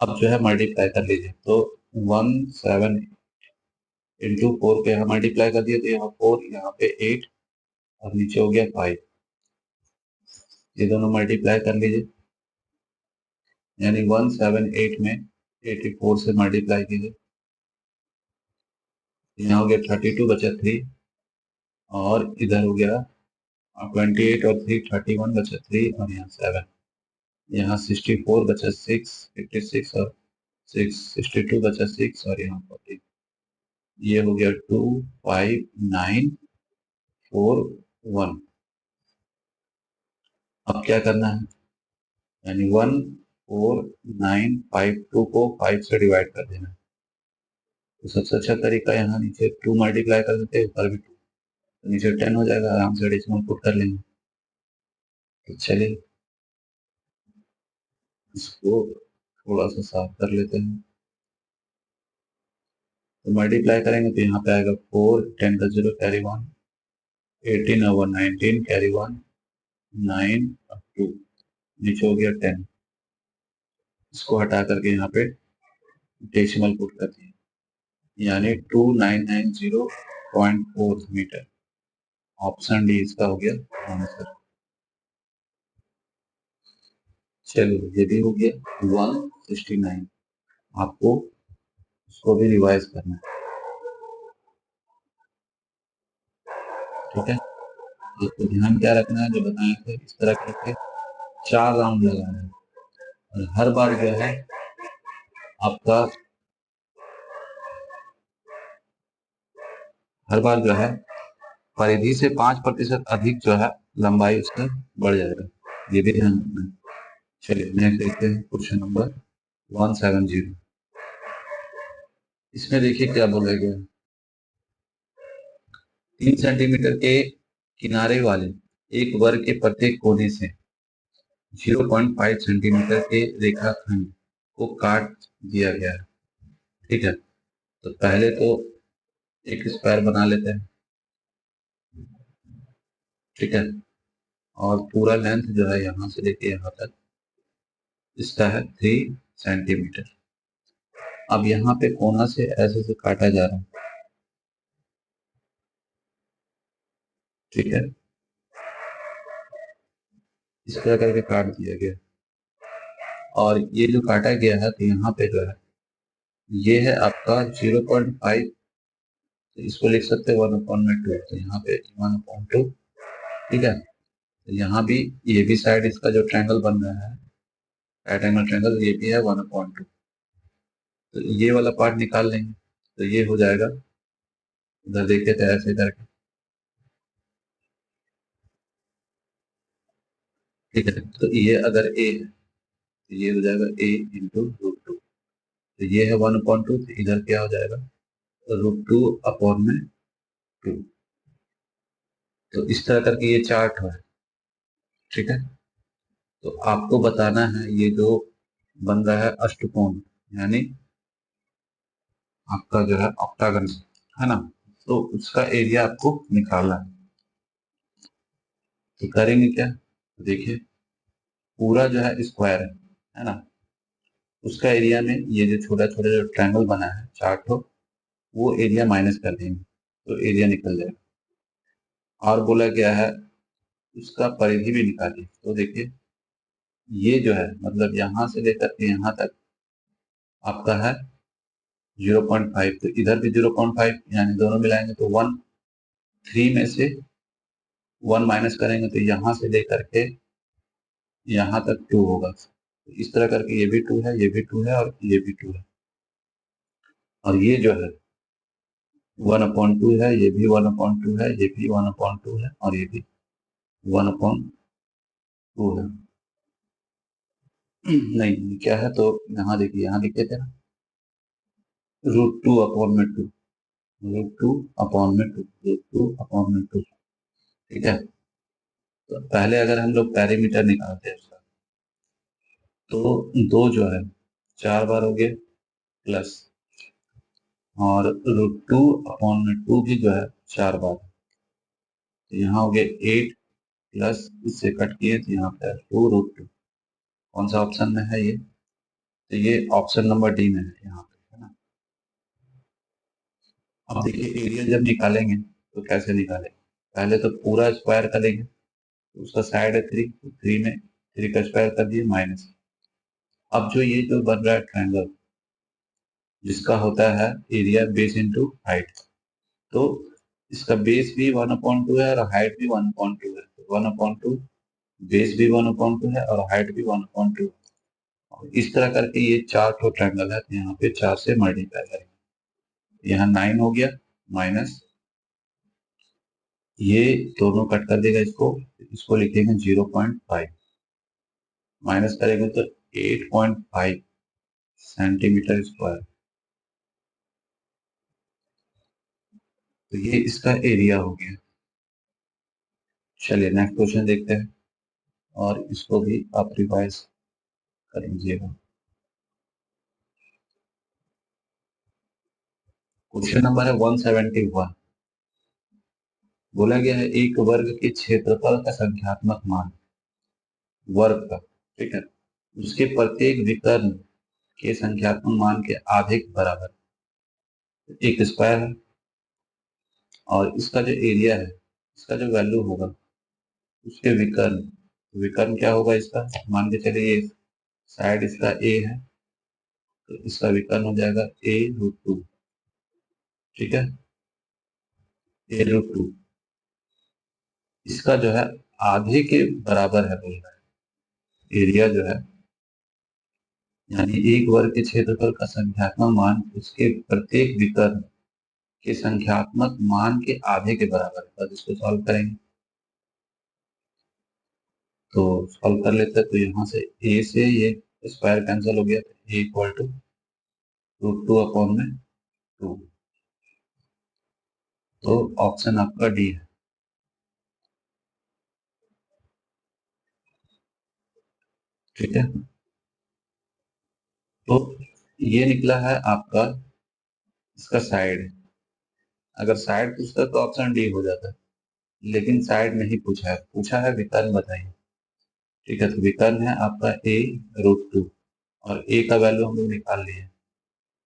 अब जो है मल्टीप्लाई कर लीजिए, तो 17 × 4 पे यहाँ मल्टीप्लाई कर दिए तो यहाँ 4, यहाँ पे 8 और नीचे हो गया 5, ये दोनों मल्टीप्लाई कर लीजिए, यानी 178 में 84 से मल्टीप्लाई कीजिए, यहाँ हो गया 32 बचा 3, और इधर हो गया 28 और 3 31 बचा 3, और यहाँ 7, यहाँ 64 बचा 6, 56 और 6 62 बचा 6, और यहाँ 40, ये हो गया 2 5 9 4 1। अब क्या करना है, यानी 1 4 9 5 2 को 5 से डिवाइड कर देना है। तो सबसे अच्छा तरीका यहाँ नीचे 2 मल्टीप्लाई कर देते हैं, ऊपर भी 2, तो नीचे 10 हो जाएगा, आराम से डेसिमल पुट कर लेंगे। तो चलिए इसको थोड़ा सा साफ कर लेते हैं। तो मल्टीप्लाई करेंगे तो यहाँ पे आएगा 4 10 का 0 कैरी 1, 18 over 19 कैरी 1, 9 और 2, नीचे हो गया 10, इसको हटा करके यहाँ पे डेसिमल पुट कर दिए, यानी 2990.4 मीटर। ऑप्शन डी इसका हो गया आंसर। चलिए ये भी हो गया 169, आपको उसको भी रिवाइज करना है, ठीक है। आपको ध्यान क्या रखना है, जो बताए थे इस तरह करके 4 राउंड लगाना है, और हर बार जो है आपका परिधि से 5% अधिक जो है लंबाई उसका बढ़ जाएगा, ये भी ध्यान रखना है। चलिए नेक्स्ट देखते हैं क्वेश्चन नंबर 170। इसमें देखिए क्या बोला गया, 3 सेंटीमीटर के किनारे वाले एक वर्ग के प्रत्येक कोने से 0.5 सेंटीमीटर के रेखाखंड को काट दिया गया है, ठीक है। तो पहले तो एक स्क्वायर बना लेते हैं, ठीक है, और पूरा लेंथ जो है यहाँ से लेके यहाँ तक इसका है 3 सेंटीमीटर। अब यहाँ पे कोना से ऐसे से काटा जा रहा है, ठीक है, इस तरह करके काट दिया गया, और ये जो काटा गया है तो यहाँ पे जो है ये है आपका 0.5, तो इसको लिख सकते हैं 1/2, तो यहाँ पे 1/2, ठीक है। तो यहाँ भी ये भी साइड इसका जो ट्रायंगल बन रहा है, राइट एंगल ट्रायंगल, ये भी है 1/2, तो ये वाला पार्ट निकाल लेंगे तो ये हो जाएगा, उधर देखे थे ऐसे करके, ठीक है। तो ये अगर a है तो ये हो जाएगा a × √2, तो ये है 1/2, तो इधर क्या हो जाएगा √2/2, तो इस तरह करके ये चार्ट है, ठीक है। तो आपको बताना है ये जो बन रहा है अष्टकोण, यानी आपका जो है ऑक्टागन, है ना। तो उसका एरिया आपको निकालना है। तो करेंगे क्या, देखिए पूरा जो है स्क्वायर है ना, उसका एरिया में ये जो छोटा छोटा जो ट्रायंगल बना है चार ठो, वो एरिया माइनस कर देंगे तो एरिया निकल जाएगा। और बोला गया है उसका परिधि भी निकालिए। तो देखिए ये जो है मतलब यहाँ से लेकर के यहाँ तक आपका है 0.5, तो इधर भी 0.5, यानी दोनों मिलाएंगे तो 1, 3 में से 1 माइनस करेंगे तो यहाँ से लेकर के यहाँ तक 2 होगा। तो इस तरह करके ये भी 2 है, ये भी 2 है और ये भी 2 है, और ये जो है 1/2 है, ये भी 1/2 है, ये भी 1/2 है और ये भी 1/2 है। नहीं क्या है, तो यहाँ देखिए यहाँ लिखे थे ना √2/2, √2/2, ठीक है। तो पहले अगर हम लोग पैरामीटर निकालते हैं उसका, तो दो जो है 4 बार हो गए प्लस, और √2/2 भी जो है 4 बार, तो यहाँ हो गए 8 प्लस इससे कट किए तो यहाँ पे 2√2। कौन सा ऑप्शन में है ये, तो ये ऑप्शन नंबर डी में है यहाँ पे, है ना। अब देखिए एरिया जब निकालेंगे तो कैसे निकालेंगे, पहले तो पूरा स्क्वायर करेंगे, तो उसका साइड है 3, तो 3 में 3 का स्क्वायर कर दिए माइनस। अब जो ये जो बन रहा है ट्रायंगल जिसका होता है एरिया बेस इंटू हाइट, तो इसका बेस भी 1/2 है और हाइट भी 1/2 है, तो 1/2 बेस भी 1/2 है और हाइट भी 1/2 है। इस तरह करके ये चार ठो ट्रायंगल है, तो यहाँ पे 4 से मल्टीप्लाई करेंगे, यहाँ 9 हो गया माइनस, ये दोनों कट कर देगा इसको, इसको लिखेंगे 0.5 माइनस करेंगे तो 8.5 सेंटीमीटर स्क्वायर। तो ये इसका एरिया हो गया। चलिए नेक्स्ट क्वेश्चन देखते हैं, और इसको भी आप रिवाइज कर लीजिएगा। क्वेश्चन नंबर है 171। बोला गया है एक वर्ग के क्षेत्रफल का संख्यात्मक मान, वर्ग का, ठीक है, उसके प्रत्येक विकर्ण के संख्यात्मक मान के आधे के बराबर एक स्क्वायर है, और इसका जो एरिया है, इसका जो वैल्यू होगा उसके विकर्ण, विकर्ण क्या होगा इसका, मान के चलिए ये साइड इसका ए है, तो इसका विकर्ण हो जाएगा a√2, ठीक है, a√2, इसका जो है आधे के बराबर है बोल रहा है एरिया जो है, यानी एक वर्ग के क्षेत्रफल का संख्यात्मक मान उसके प्रत्येक विकर्ण के संख्यात्मक मान के आधे के बराबर है। बस इसको सॉल्व करेंगे, तो सॉल्व कर लेते हैं, तो यहाँ से ए से ये स्क्वायर कैंसिल हो गया, ए इक्वल टू √2/2, तो ऑप्शन आपका डी है, ठीक है। तो ये निकला है आपका इसका साइड, अगर साइड पूछता तो ऑप्शन डी हो जाता है, लेकिन साइड नहीं पूछा है, पूछा है विकर्ण बताइए, ठीक है। तो विकर्ण है आपका a√2, और a का वैल्यू हम लोग निकाल लिए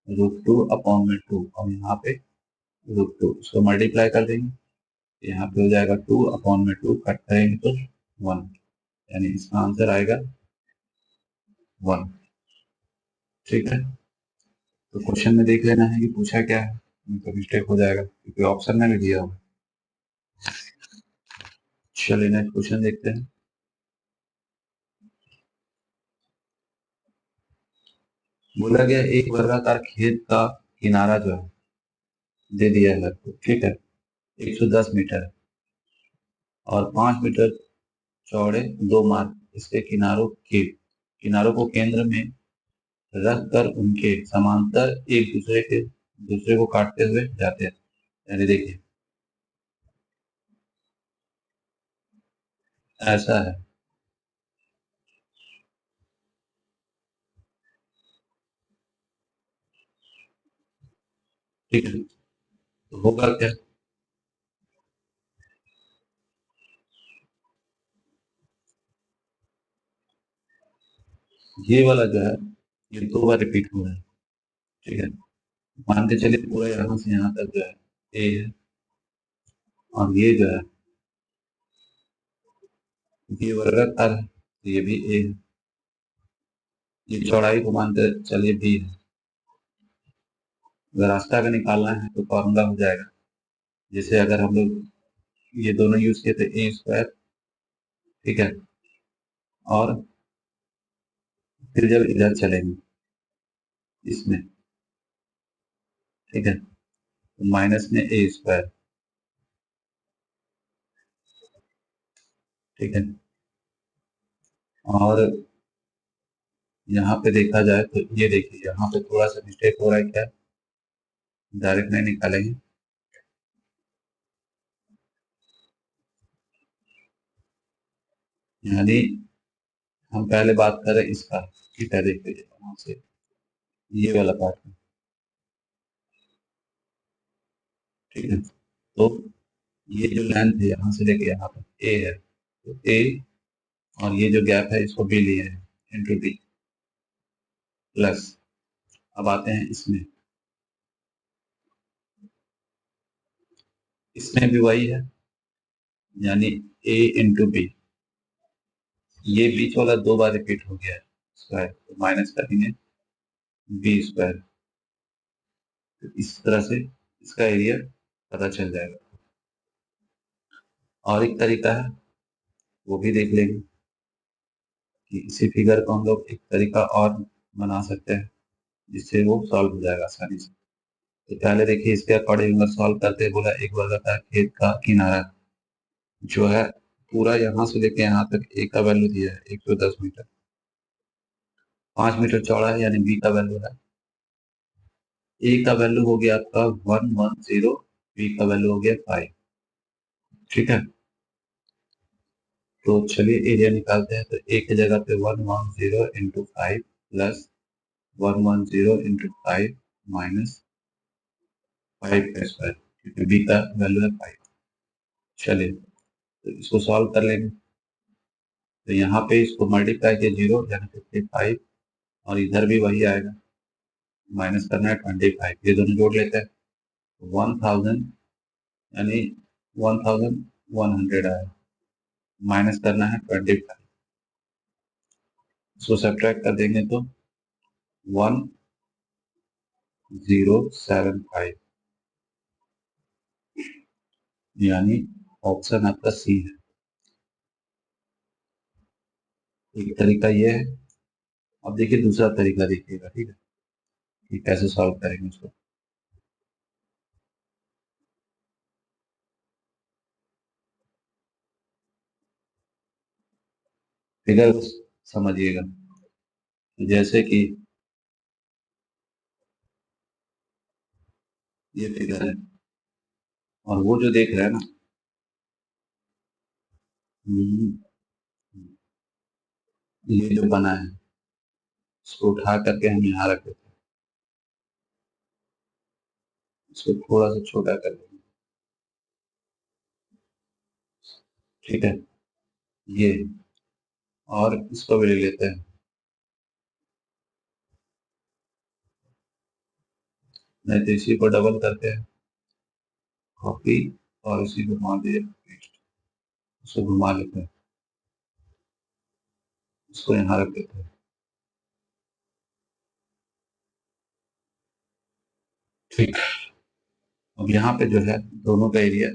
√2/2, और यहाँ पे √2 इसको मल्टीप्लाई कर देंगे, यहाँ पे हो जाएगा 2/2, कट करेंगे तो 1, यानी इसका आंसर आएगा 1, ठीक है। तो क्वेश्चन में देख लेना है कि पूछा क्या है, तो मिस्टेक हो जाएगा क्योंकि ऑप्शन में भी दिया हुआ। चलिए नेक्स्ट क्वेश्चन देखते हैं। बोला गया एक वर्गाकार खेत का किनारा जो है दे दिया है आपको, ठीक है, 110 मीटर है, और 5 मीटर चौड़े दो मार्ग इसके किनारों को केंद्र में रख कर उनके समांतर एक दूसरे को काटते हुए जाते हैं, यानी देखिए ऐसा है, ठीक है। तो होगा क्या, ये वाला जो है ये 2 बार रिपीट हो रहा है, ठीक है। मान के चलिए पूरा यहाँ से यहाँ तक जो है ए है, और ये जो है ये वर्गाकार है तो ये भी ए है। ये चौड़ाई को मानते चलिए बी है। अगर रास्ता अगर निकालना है तो फॉर्मूला हो जाएगा, जैसे अगर हम लोग ये दोनों यूज किए थे ए स्क्वायर, ठीक है, और फिर जब इधर चलेंगे इसमें, ठीक है, तो माइनस में ए स्क्वायर, ठीक है। और यहाँ पे देखा जाए तो ये देखिए यहाँ पे थोड़ा सा मिस्टेक हो रहा है, क्या डायरेक्ट नहीं निकालेंगे, यानी हम पहले बात करें इसका, ठीक है, देखिए वहां से ये वाला पार्ट है, ठीक है। तो ये जो लेंथ है यहाँ से लेके यहाँ तक ए है, तो ए और ये जो गैप है इसको बी लिए है इंटू बी प्लस। अब आते हैं इसमें, इसमें भी वही है, यानी ए इंटू बी, ये बीच वाला 2 बार रिपीट हो गया है स्क्वायर, तो माइनस करेंगे बी स्क्वायर, तो इस तरह से इसका एरिया पता चल जाएगा। और एक तरीका है वो भी देख लेंगे कि इसी फिगर को हम लोग एक तरीका और बना सकते हैं जिससे वो सॉल्व हो जाएगा आसानी से। तो पहले देखिए इसके अकॉर्डिंग अगर सॉल्व करते हैं, बोला एक वर्गाकार खेत का किनारा जो है पूरा यहाँ से लेके यहाँ तक ए का वैल्यू दिया है 110 मीटर, 5 मीटर चौड़ा है, यानी बी का वैल्यू है, ए का वैल्यू हो गया आपका 110, बी का वैल्यू हो गया 5, ठीक है। तो चलिए एरिया निकालते हैं, तो ए की जगह पे 110 इंटू 5 प्लस 110 इंटू 5 माइनस 5 का स्क्वायर, क्योंकि बी का वैल्यू है 5। चलिए तो इसको सॉल्व कर लेंगे, तो यहाँ पे इसको मल्टीप्लाई किया 0 यानी 55, और इधर भी वही आएगा, माइनस करना है 25, ये दोनों जोड़ लेते हैं 1000, यानी 1100 आया, माइनस करना है 25, इसको सब्ट्रैक्ट कर देंगे तो 1075, यानी ऑप्शन आपका सी है। एक तरीका ये है। अब देखिए दूसरा तरीका देखिएगा, ठीक है, कि कैसे सॉल्व करेंगे इसको। फिगर समझिएगा, जैसे कि ये फिगर है, और वो जो देख रहे हैं ना, हम्म, ये जो बना है इसको उठा करके हम यहाँ रख देते हैं, इसको थोड़ा सा छोटा कर देंगे, ठीक है, ये, और इसको भी ले लेते हैं, नहीं तो इसी को डबल करते हैं, कॉपी, और इसी को घुमा दिए पेस्ट, इसको घुमा लेते हैं, इसको यहाँ रख देते हैं, ठीक। अब यहाँ पे जो है दोनों का एरिया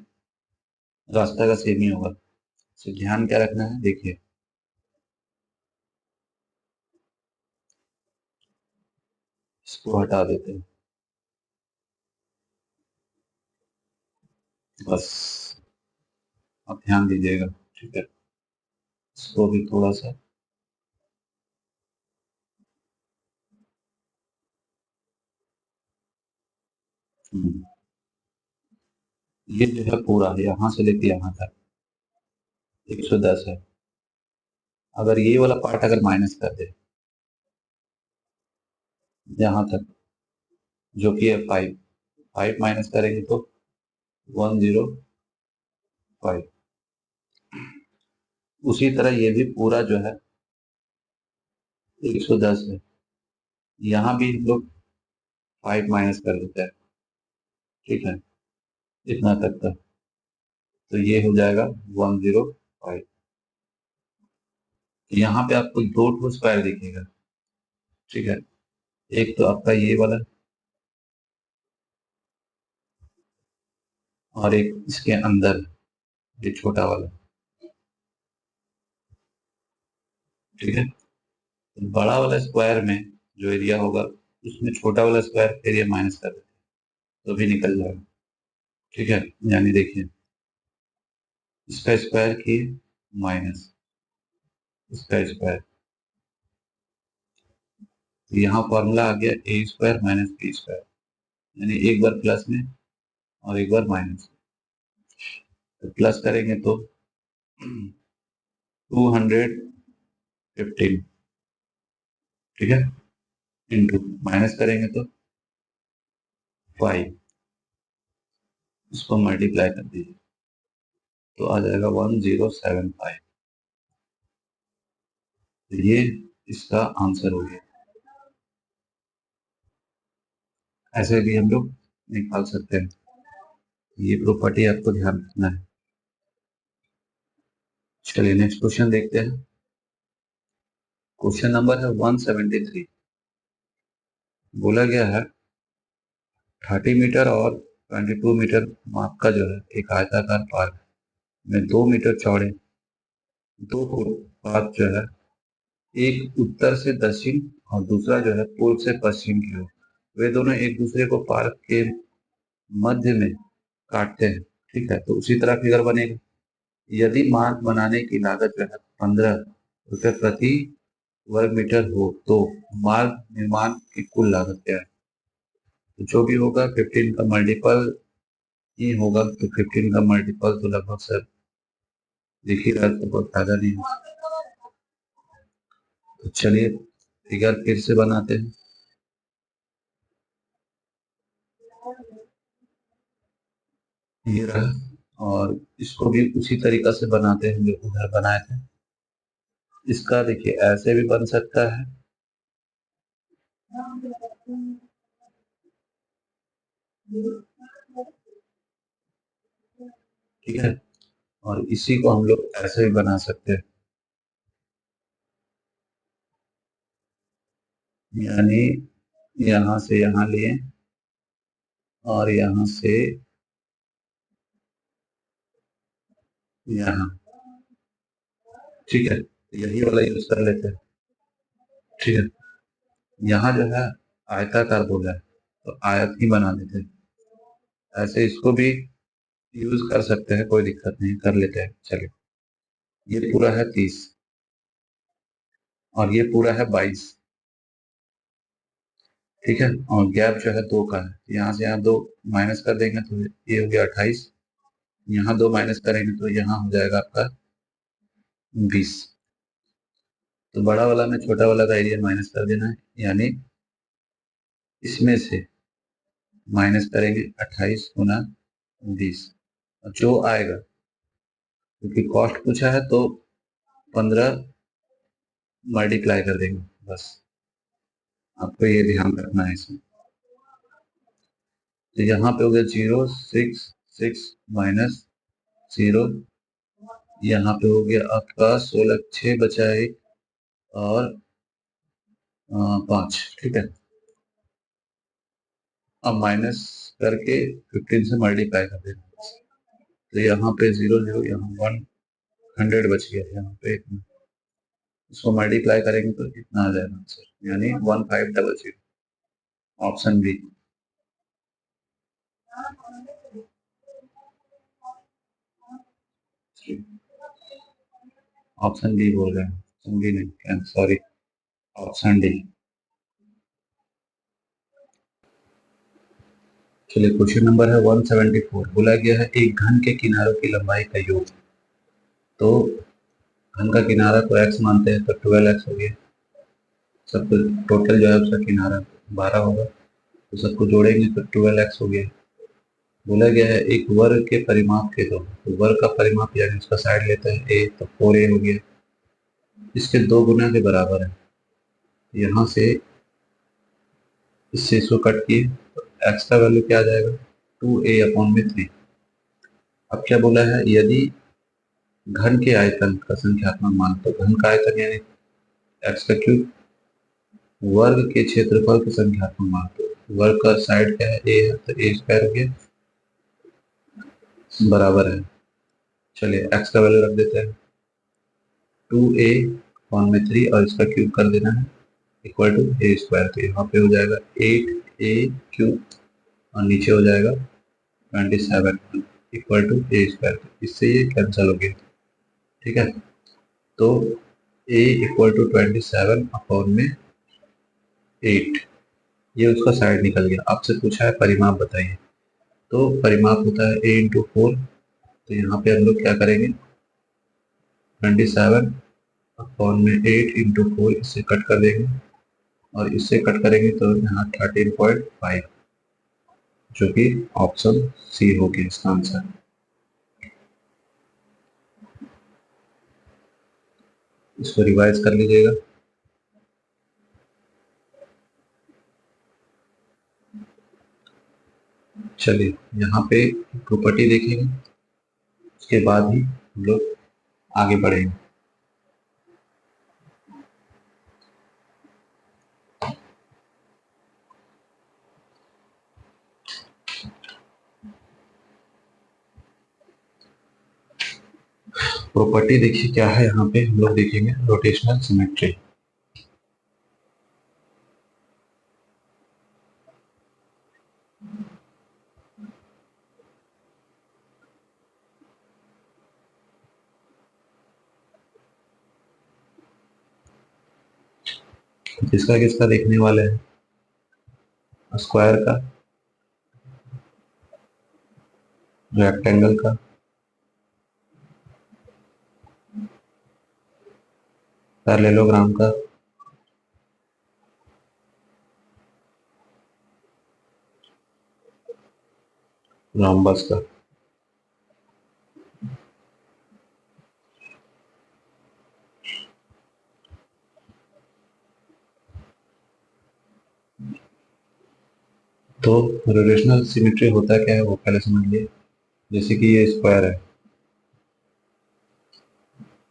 रास्ता का सेम ही होगा, तो ध्यान क्या रखना है, देखिए इसको हटा देते हैं, बस आप ध्यान दीजिएगा, ठीक है, इसको भी थोड़ा सा, हम्म, ये जो है पूरा यहाँ से लेके यहाँ तक 110 है। अगर ये वाला पार्ट अगर माइनस कर दे यहाँ तक, जो कि है 5, 5 माइनस करेंगे तो 105, उसी तरह ये भी पूरा जो है 110 है। यहाँ भी हम लोग 5 माइनस कर देते हैं, ठीक है, इतना तक का। तो ये हो जाएगा 105। यहाँ पे आपको दो ठो स्क्वायर दिखेगा, ठीक है। एक तो आपका ये वाला और एक इसके अंदर ये छोटा वाला, ठीक है। तो बड़ा वाला स्क्वायर में जो एरिया होगा उसमें छोटा वाला स्क्वायर एरिया माइनस कर देते हैं, तो भी निकल जाएगा, ठीक है। यानी देखिए, इसका स्क्वायर किए माइनस इसका स्क्वायर, तो यहाँ फॉर्मूला आ गया ए स्क्वायर माइनस बी स्क्वायर, यानी एक बार प्लस में और एक बार माइनस। तो प्लस करेंगे तो 215, ठीक है, इंटू माइनस करेंगे तो 5, इसको मल्टीप्लाई कर दीजिए तो आ जाएगा 1075। तो ये इसका आंसर हो गया। ऐसे भी हम लोग निकाल सकते हैं, ये प्रॉपर्टी आपको ध्यान रखना है। चलिए नेक्स्ट क्वेश्चन देखते हैं। क्वेश्चन नंबर है 173। बोला गया है 30 मीटर और 22 मीटर माप का जो है एक आयताकार पार्क में 2 मीटर चौड़े दो फुटपाथ जो है, एक उत्तर से दक्षिण और दूसरा जो है पूर्व से पश्चिम की ओर, वे दोनों एक दूसरे को पार्क के मध्य में काटते हैं, ठीक है। तो उसी तरह फिगर बनेगा। यदि मार्ग बनाने की लागत जो है 15 रुपये प्रति वर्ग मीटर हो तो मार्ग निर्माण की कुल लागत क्या है। तो जो भी होगा 15 का मल्टीपल ही होगा, तो 15 का मल्टीपल तो लगभग सर दिख ही रहा है, तो बहुत फायदा नहीं है। तो चलिए फिगर फिर से बनाते हैं। ये रहा, और इसको भी उसी तरीका से बनाते हैं जो उधर बनाए थे। इसका देखिए ऐसे भी बन सकता है, ठीक है, और इसी को हम लोग ऐसे भी बना सकते हैं, यानी यहाँ से यहाँ लिए और यहाँ से यहाँ, ठीक है। यही वाला यूज कर लेते हैं, ठीक है। यहाँ जो है आयताकार बोला है तो आयत ही बना देते हैं। ऐसे इसको भी यूज कर सकते हैं, कोई दिक्कत नहीं, कर लेते हैं। चलिए ये पूरा है 30 और ये पूरा है 22, ठीक है। और गैप जो है 2 का है, यहाँ से यहाँ 2 माइनस कर देंगे तो ये हो गया 28, यहाँ 2 माइनस करेंगे तो यहाँ हो जाएगा आपका 20। तो बड़ा वाला में छोटा वाला का एरिया माइनस कर देना है, यानी इसमें से माइनस करेंगे 28 गुना 20, जो आएगा, क्योंकि कॉस्ट पूछा है तो 15 मल्टीप्लाई कर देंगे, बस आपको ये ध्यान रखना है इसमें। तो यहाँ पे हो गया 066 माइनस 0, यहाँ पे हो गया आपका 16, 6 बचा 1 और 5, ठीक है। अब माइनस करके 15 से मल्टीप्लाई कर देना, तो यहाँ पे 0 0, यहाँ 100 बच गया, यहाँ पे इसको मल्टीप्लाई करेंगे तो इतना आ जाएगा आंसर, यानी 1500, ऑप्शन बी। ऑप्शन डी बोल रहे हैं, ऑप्शन डी नहीं, सॉरी, ऑप्शन डी। चलिए क्वेश्चन नंबर है 174। बोला गया है एक घन के किनारों की लंबाई का योग। तो घन का किनारा को x मानते हैं तो 12x हो गया, सब कुछ टोटल जो है उसका किनारा 12 होगा, तो सबको जोड़ेंगे तो 12x हो गया। बोला गया है एक वर्ग के परिमाप के दो, तो वर्ग का परिमाप यानी उसका साइड लेते हैं a, तो 4a हो गया, इसके 2 गुना के बराबर है। यहाँ से इससे इसको कट किए तो एक्स का वैल्यू क्या आ जाएगा 2a/3। अब क्या बोला है, यदि घन के आयतन का संख्यात्मक मान, तो घन का आयतन यानी एक्स का क्यूब, वर्ग के क्षेत्रफल के संख्यात्मक मान, तो वर्ग का साइड क्या है ए है तो ए स्क्वायर हो गया बराबर है, चलिए एक्स का वैल्यू रख देते हैं 2a/3 और इसका क्यूब कर देना है इक्वल टू ए स्क्वायर, तो यहाँ पे हो जाएगा 8a³ और नीचे हो जाएगा 27 इक्वल टू ए स्क्वायर, इससे ये कैंसिल हो गया। ठीक है, तो a इक्वल टू 27/8, ये उसका साइड निकल गया। आपसे पूछा है परिमाप बताइए, तो परिमाप होता है a×4, तो यहाँ पे हम लोग क्या करेंगे 27/8 इंटू 4 इससे कट कर देंगे और इससे कट करेंगे तो यहाँ 13.5, जो कि ऑप्शन सी हो गया इसका आंसर। इसको रिवाइज कर लीजिएगा। चलिए यहाँ पे प्रॉपर्टी देखेंगे, उसके बाद ही हम लोग आगे बढ़ेंगे। प्रॉपर्टी देखिए क्या है, यहाँ पे हम लोग देखेंगे रोटेशनल सिमेट्री। किसका किसका देखने वाले हैं, स्क्वायर का, रेक्टेंगल का, पैरेललोग्राम का, रोम्बस का। तो रोटेशनल सिमेट्री होता क्या है वो पहले समझ लिए। जैसे कि ये स्क्वायर है,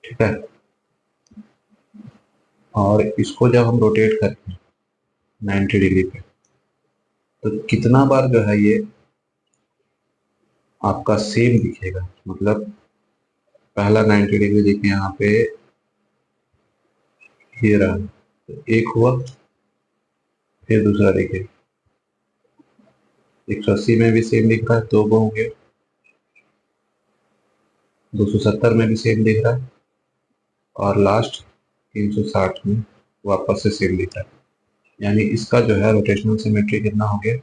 ठीक है, और इसको जब हम रोटेट करते हैं 90 डिग्री पे, तो कितना बार जो है ये आपका सेम दिखेगा। मतलब पहला 90 डिग्री देखिए यहाँ पे ये रहा, तो एक हुआ, फिर दूसरा देखिए 180 में भी सेम दिख रहा है, दो को हो गया, 270 में भी सेम दिख रहा है, और लास्ट 360 में वापस से सेम दिख रहा है। यानी इसका जो है रोटेशनल सिमेट्री कितना हो गया,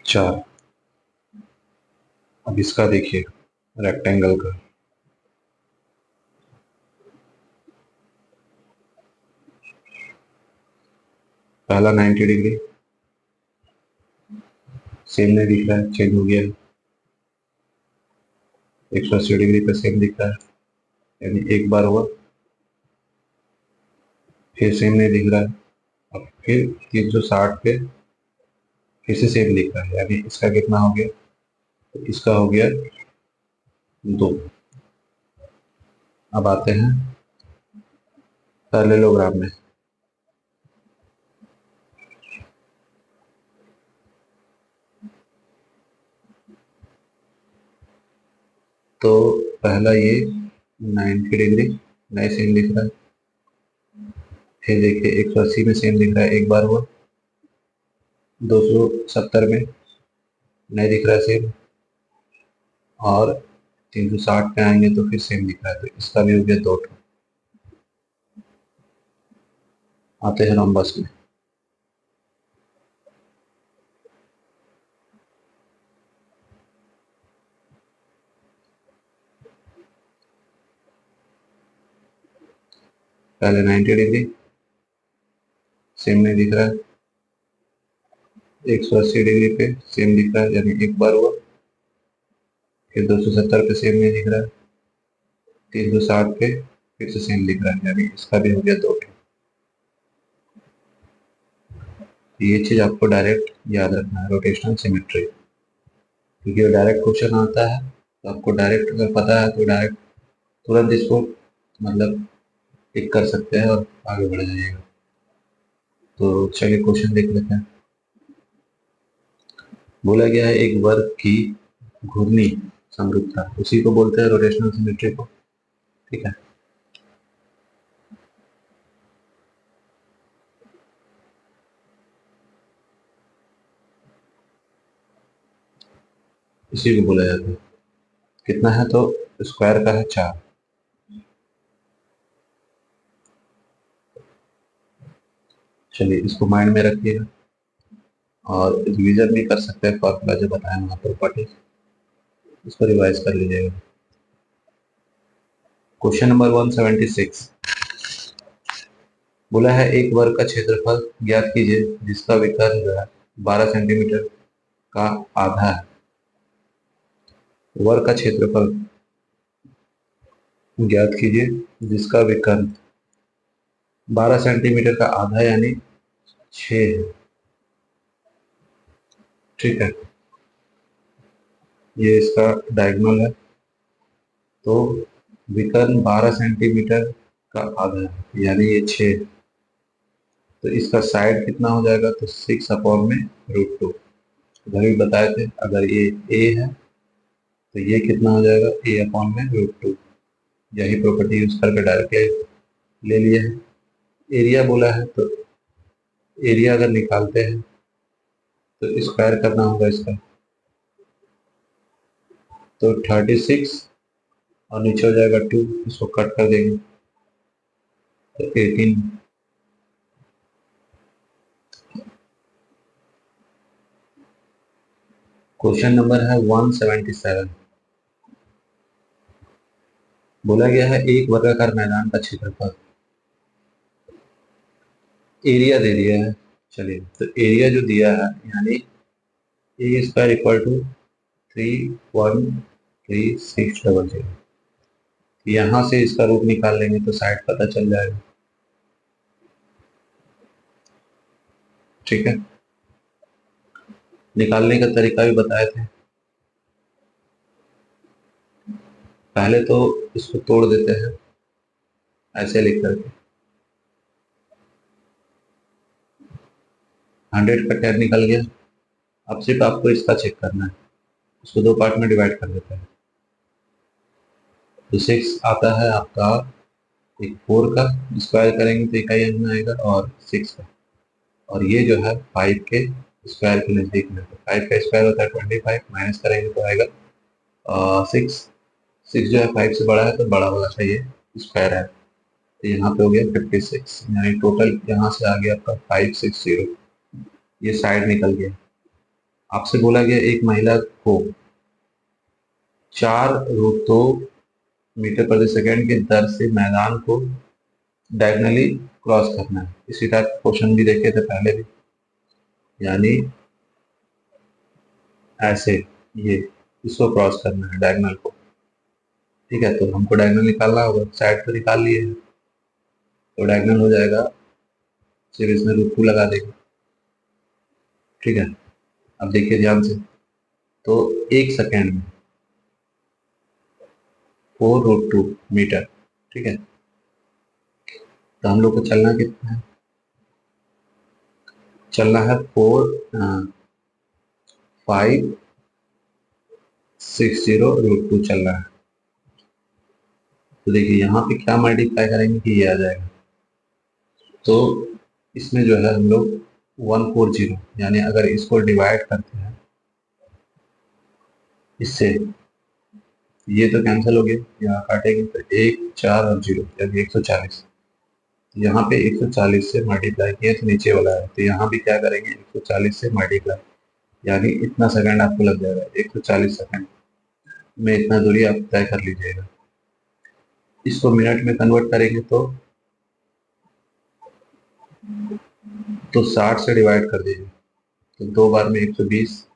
4। अब इसका देखिए रेक्टेंगल का, पहला 90 डिग्री सेम नहीं दिख रहा है, चेंज हो गया, 180 डिग्री पे सेम दिख रहा है, यानी एक बार हुआ, फिर सेम नहीं दिख रहा है, अब फिर 360 पे फिर से सेम दिख रहा है, यानी इसका कितना हो गया, तो इसका हो गया 2। अब आते हैं पैरेललोग्राम में। तो पहला ये 90 डिग्री नए सेम दिख रहा है, फिर देखिए 180 में सेम दिख रहा है, एक बार हुआ, 270 में नहीं दिख रहा है सेम, और 360 पे आएंगे तो फिर सेम दिख रहा है, तो इसका भी हो गया 2। आते हैं रोम्बस में। पहले 90 डिग्री सेम नहीं दिख रहा है, 180 डिग्री पे सेम दिख रहा है, यानी एक बार हुआ, फिर 270 पे सेम नहीं दिख रहा है, 360 पे फिर से सेम लिख रहा है, यानी इसका भी हो गया 2। ये चीज आपको डायरेक्ट याद रखना है, रोटेशनल सिमेट्री, क्योंकि डायरेक्ट क्वेश्चन आता है तो आपको डायरेक्ट अगर पता है तो डायरेक्ट तुरंत इसको मतलब टिक कर सकते हैं और आगे बढ़ जाइएगा। तो चलिए क्वेश्चन देख लेते हैं। बोला गया है एक वर्ग की घूर्णी समरूपता, उसी को बोलते हैं रोटेशनल सिमेट्री को। ठीक है, इसी को बोला जाता है। कितना है तो स्क्वायर का है 4। चलिए इसको माइंड में रखिएगा और रिवीजन भी कर सकते हैं, फॉर्मूला जो बताया वहाँ प्रॉपर्टी, इसको रिवाइज कर लीजिएगा। क्वेश्चन नंबर 176 बोला है एक वर्ग का क्षेत्रफल ज्ञात कीजिए जिसका विकर्ण जो है 12 सेंटीमीटर का आधा है। वर्ग का क्षेत्रफल ज्ञात कीजिए जिसका विकर्ण 12 सेंटीमीटर का आधा यानी 6 है। ठीक है, ये इसका डायगोनल है, तो विकर्ण 12 सेंटीमीटर का आधा है यानी ये 6। तो इसका साइड कितना हो जाएगा तो 6/√2। इधर भी बताए थे अगर ये ए है तो ये कितना हो जाएगा a/√2। यही प्रॉपर्टी यूज करके डायरेक्ट ले लिया है। एरिया बोला है तो एरिया अगर निकालते हैं तो स्क्वायर करना होगा इसका, तो 36 और नीचे हो जाएगा 2, इसको कट कर देंगे तो 18। क्वेश्चन नंबर है 177 बोला गया है एक वर्गाकार मैदान का क्षेत्रफल, एरिया दे दिया है। चलिए तो एरिया जो दिया है यानी A² = 3133600, यहाँ से इसका रूप निकाल लेंगे तो साइड पता चल जाएगा। ठीक है, निकालने का तरीका भी बताए थे। पहले तो इसको तोड़ देते हैं ऐसे लिख करके, 100 का 10 निकल गया। अब सिर्फ आपको इसका चेक करना है, उसको 2 पार्ट में डिवाइड कर देते हैं। तो 6 आता है आपका एक 4 का स्क्वायर करेंगे तो इकाई अंक में आएगा, और 6 का, और ये जो है 5 के स्क्वायर के नजदीक में। 5 का स्क्वायर होता है 25, माइनस करेंगे तो आएगा 6। 6 जो है 5 से बड़ा है तो बड़ा वाला चाहिए स्क्वायर है, तो यहाँ पे हो गया 56, यानी टोटल यहाँ से आ गया आपका 560। ये साइड निकल गया। आपसे बोला गया एक महिला को 4√2 मीटर प्रति सेकेंड की दर से मैदान को डायगनली क्रॉस करना है। इसी टाइप क्वेश्चन भी देखे थे पहले भी, यानी ऐसे ये इसको क्रॉस करना है डायगनल को। ठीक है, तो हमको डायगनल निकालना होगा, साइड तो निकाल लिए हैं, तो डायगनल हो जाएगा, सिर्फ इसमें √2 लगा देंगे। ठीक है, अब देखिए ध्यान से, तो 1 सेकेंड में 4√2 मीटर। ठीक है, तो हम लोग को चलना कितना है, चलना है 560√2 चल रहा है। तो देखिए यहाँ पे क्या मल्टीप्लाई करेंगे कि ये आ जाएगा, तो इसमें जो है हम लोग 140, यानी अगर इसको डिवाइड करते हैं इससे, ये तो कैंसिल हो गया, यहाँ काटेंगे तो 1 4 और 0 यानी 140। यहाँ पे 140 से मल्टीप्लाई किए तो नीचे वाला है, तो यहाँ भी क्या करेंगे 140 से मल्टीप्लाई, यानी इतना सेकंड आपको लग जाएगा। 140 सेकंड में इतना दूरी आप तय कर लीजिएगा। इसको मिनट में कन्वर्ट करेंगे तो 60 से डिवाइड कर दीजिए, तो 2 बार में 120।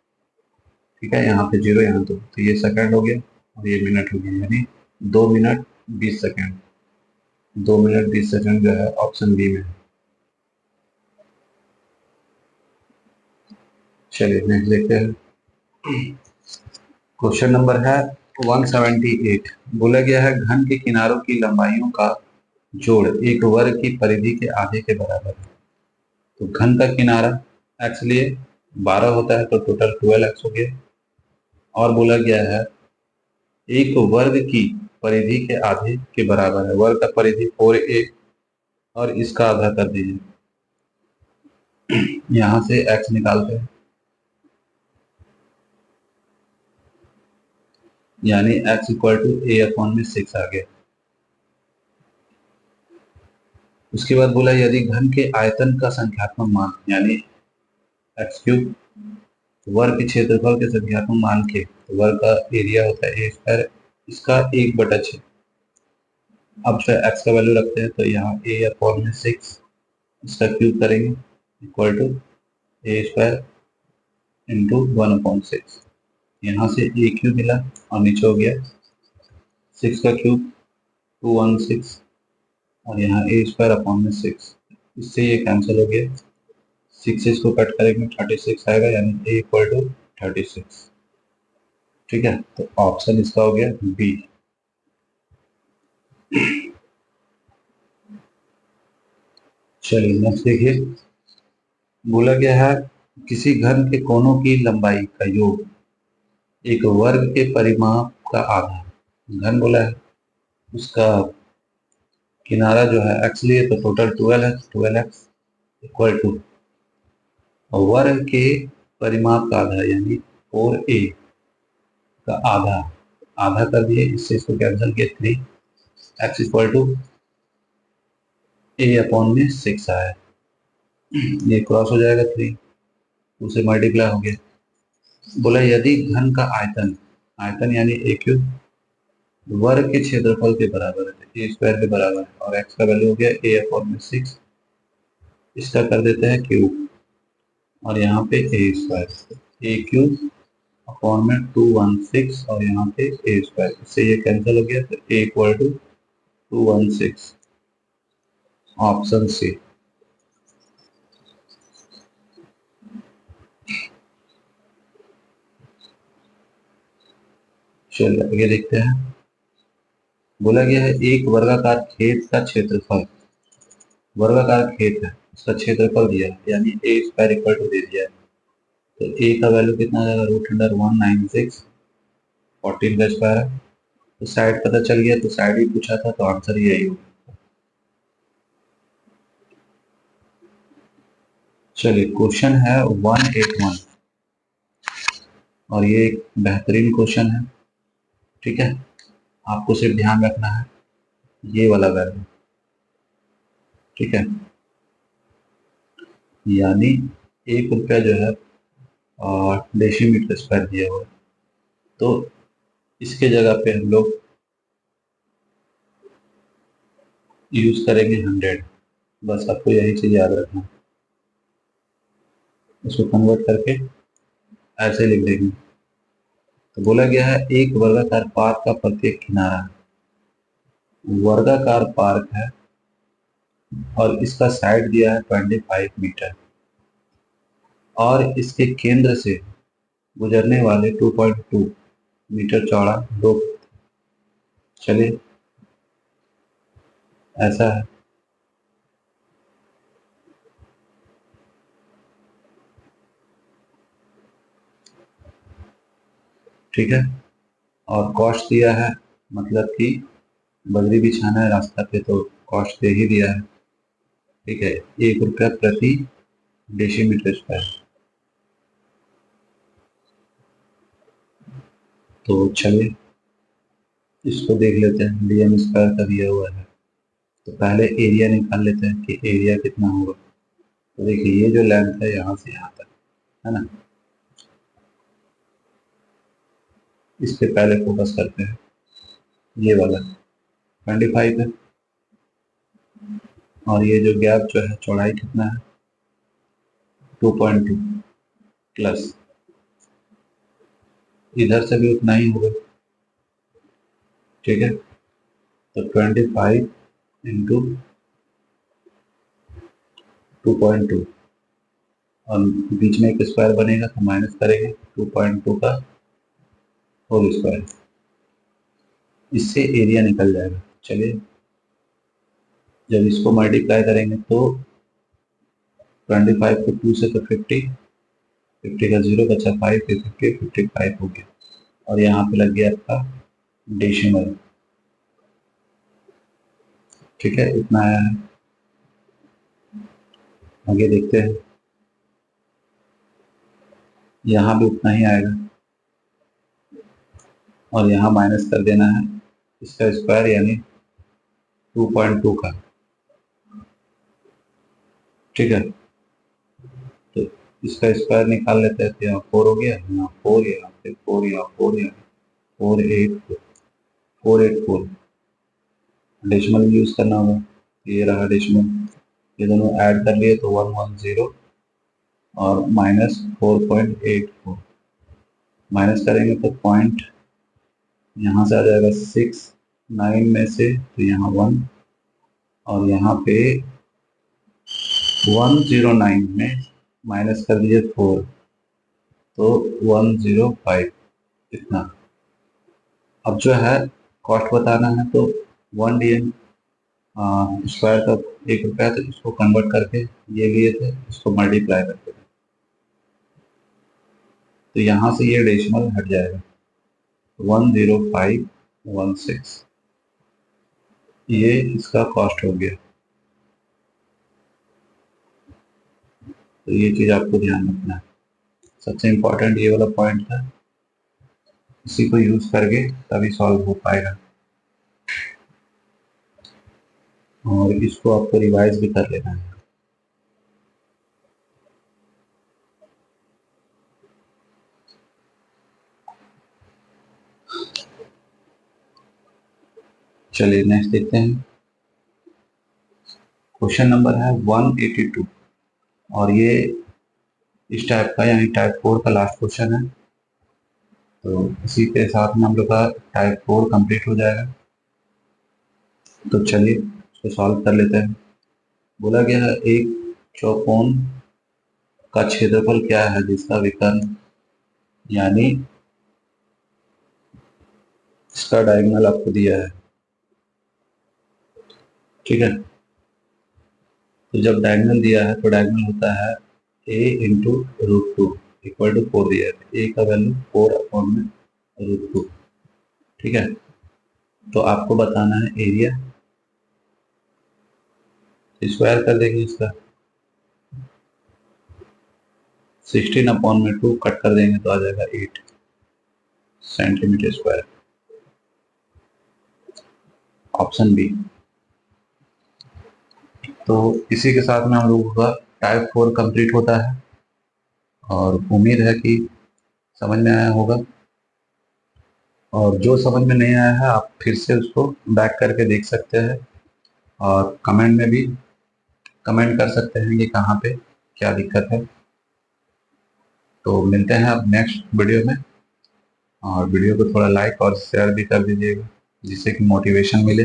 ठीक है, यहाँ पे 0 यहाँ तो ये सेकंड हो गया और ये मिनट हो गया, यानी 2 मिनट 20 सेकेंड, 2 मिनट 20 सेकेंड जो है ऑप्शन बी में। चलिए नेक्स्ट देखते हैं। क्वेश्चन नंबर है 178। बोला गया है घन के किनारों की लंबाइयों का जोड़ एक वर्ग की परिधि के आधे के बराबर है। तो घन का किनारा एक्स लिए 12 होता है तो टोटल 12x हो गया। और बोला गया है एक वर्ग की परिधि के आधे के बराबर है। वर्ग का परिधि 4a और इसका आधा कर दीजिए। यहां से x निकालते हैं, यानी x equal to a upon में 6 आ गया। उसके बाद बोला यदि घन के आयतन का संख्यात्मक मान यानी एक्स क्यूब वर्ग के क्षेत्रफल के संख्यात्मक मान के, तो वर्ग का एरिया होता है ए स्क्वायर, इसका 1/6। अब एक्स का वैल्यू रखते हैं, तो यहाँ ए अपॉन में 6 इसका क्यूब करेंगे equal to a square into 1/6। यहाँ से ए क्यूब मिला और नीचे हो गया 6 का क्यूब 216 और यहाँ ए स्क्वायर अपॉन में 6। इससे ये कैंसिल हो गया, 6 को कट करेंगे 36 आएगा, यानी ए इक्वल टू 36। ठीक है, तो ऑप्शन इसका हो गया बी। चलिए नेक्स्ट देखिए। बोला गया है किसी घन के कोनों की लंबाई का योग एक वर्ग के परिमाप का आधा। घन बोला है, उसका किनारा जो है एक्स लिए तो टोटल 12 है, 12x इक्वल टू वर्ग के परिमाप का आधा यानी 4a का आधा, आधा कर दिए, इससे इसको कैंसिल किया 3x equal to a upon में 6 आया। ये क्रॉस हो जाएगा 3, उसे मल्टीप्लाई हो गया। बोला यदि घन का आयतन, आयतन यानी ए क्यूब वर्ग के क्षेत्रफल के बराबर है, ए स्क्वायर के बराबर है, और एक्स का वैल्यू हो गया ए अपॉन में 6, इसका कर देते हैं क्यूब और यहाँ पे ए स्क्वायर, ए क्यूब अपॉन में 216 और यहाँ पे ए स्क्वायर, इससे ये कैंसिल हो गया, तो ए इक्वल टू 216 ऑप्शन सी। चलिए आगे देखते हैं। बोला गया है एक वर्गाकार खेत का क्षेत्रफल, वर्गाकार खेत है उसका क्षेत्रफल दिया है, यानी ए स्क्वायर इक्वल टू दे दिया है, तो ए का वैल्यू कितना आ जाएगा √196 14 का स्क्वायर है। तो साइड पता चल गया, तो साइड ही पूछा था, तो आंसर यही होगा। चलिए क्वेश्चन है 181 और ये एक बेहतरीन क्वेश्चन है। ठीक है, आपको सिर्फ ध्यान रखना है ये वाला वैल्यू। ठीक है, यानी 1 रुपया जो है और डेसीमीटर स्क्वायर दिया हुआ है, तो इसके जगह पे हम लोग यूज करेंगे 100। बस आपको यही चीज याद रखना है, इसको कन्वर्ट करके ऐसे लिख देंगे। तो बोला गया है एक वर्गाकार पार्क का प्रत्येक किनारा, वर्गाकार पार्क है और इसका साइड दिया है 25 मीटर और इसके केंद्र से गुजरने वाले 2.2 मीटर चौड़ा दो। चलिए ऐसा है, ठीक है, और कॉस्ट दिया है, मतलब कि बजरी बिछाना है रास्ता पे, तो कॉस्ट दे ही दिया है। ठीक है, 1 रुपया प्रति डेसीमीटर स्क्वायर। तो चलिए इसको देख लेते हैं, डीएम स्क्वायर का दिया हुआ है, तो पहले एरिया निकाल लेते हैं कि एरिया कितना होगा। तो देखिए ये जो लेंथ है यहाँ से यहाँ तक है ना, इस पे पहले फोकस करते हैं। ये वाला 25 है और ये जो गैप जो है चौड़ाई कितना है 2.2 प्लस इधर से भी उतना ही होगा। ठीक है, तो 25 इंटू 2.2 और बीच में एक स्क्वायर बनेगा तो माइनस करेंगे 2.2 का होल स्क्वायर, इससे एरिया निकल जाएगा। चलिए जब इसको मल्टीप्लाई करेंगे तो 25 को 2 से तो 50 का 0 बचा 5 फिर 55 हो गया और यहाँ पे लग गया आपका डेसिमल। ठीक है, इतना आया है। आगे देखते हैं, यहाँ भी उतना ही आएगा और यहाँ माइनस कर देना है इसका स्क्वायर यानी 2.2 का। ठीक है, तो इसका स्क्वायर निकाल लेते हैं तो यहाँ 4 हो गया, यहाँ 4, यहाँ पे 4, यहाँ 4, यहाँ 484 डेसिमल यूज करना होगा। ये रहा डेसिमल, ये दोनों ऐड कर लिए तो 110 और माइनस 4.84 माइनस करेंगे तो पॉइंट यहाँ से आ जाएगा 6, 9 में से तो यहाँ 1 और यहाँ पे 109 में माइनस कर दीजिए 4 तो 105 इतना। अब जो है कॉस्ट बताना है तो 1 DM स्क्वायर का 1 रुपया, तो इसको कन्वर्ट करके ये लिए थे, इसको मल्टीप्लाई करके तो यहाँ से ये डेसिमल हट जाएगा 10516, ये इसका कॉस्ट हो गया। तो ये चीज़ आपको ध्यान रखना है, सबसे इम्पोर्टेंट ये वाला पॉइंट था, इसी को यूज करके तभी सॉल्व हो पाएगा और इसको आपको रिवाइज भी कर लेना है। चलिए नेक्स्ट देखते हैं। क्वेश्चन नंबर है 182 और ये इस टाइप का यानी टाइप 4 का लास्ट क्वेश्चन है। तो इसी के साथ में हम लोग का टाइप 4 कंप्लीट हो जाएगा। तो चलिए इसको सॉल्व कर लेते हैं। बोला गया है एक चौकोन का क्षेत्रफल क्या है जिसका विकर्ण यानी इसका डायगोनल आपको दिया है। ठीक है, तो जब डायगोनल दिया है तो डायगोनल होता है a इंटू √2 इक्वल टू 4 दिया है, a का वैल्यू 4/√2। ठीक है, तो आपको बताना है एरिया, स्क्वायर कर देंगे इसका 16/2 कट कर देंगे तो आ जाएगा 8 सेंटीमीटर स्क्वायर। Option B. तो इसी के साथ में हम लोगों का टाइप 4 कंप्लीट होता है और उम्मीद है कि समझ में आया होगा और जो समझ में नहीं आया है आप फिर से उसको बैक करके देख सकते हैं और कमेंट में भी कमेंट कर सकते हैं कि कहाँ पे क्या दिक्कत है। तो मिलते हैं अब नेक्स्ट वीडियो में और वीडियो को थोड़ा लाइक और शेयर भी कर दीजिएगा जिससे कि मोटिवेशन मिले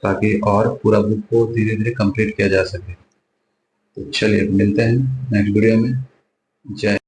ताकि और पूरा बुक को धीरे धीरे कंप्लीट किया जा सके। तो चलिए मिलते हैं नेक्स्ट वीडियो में। जय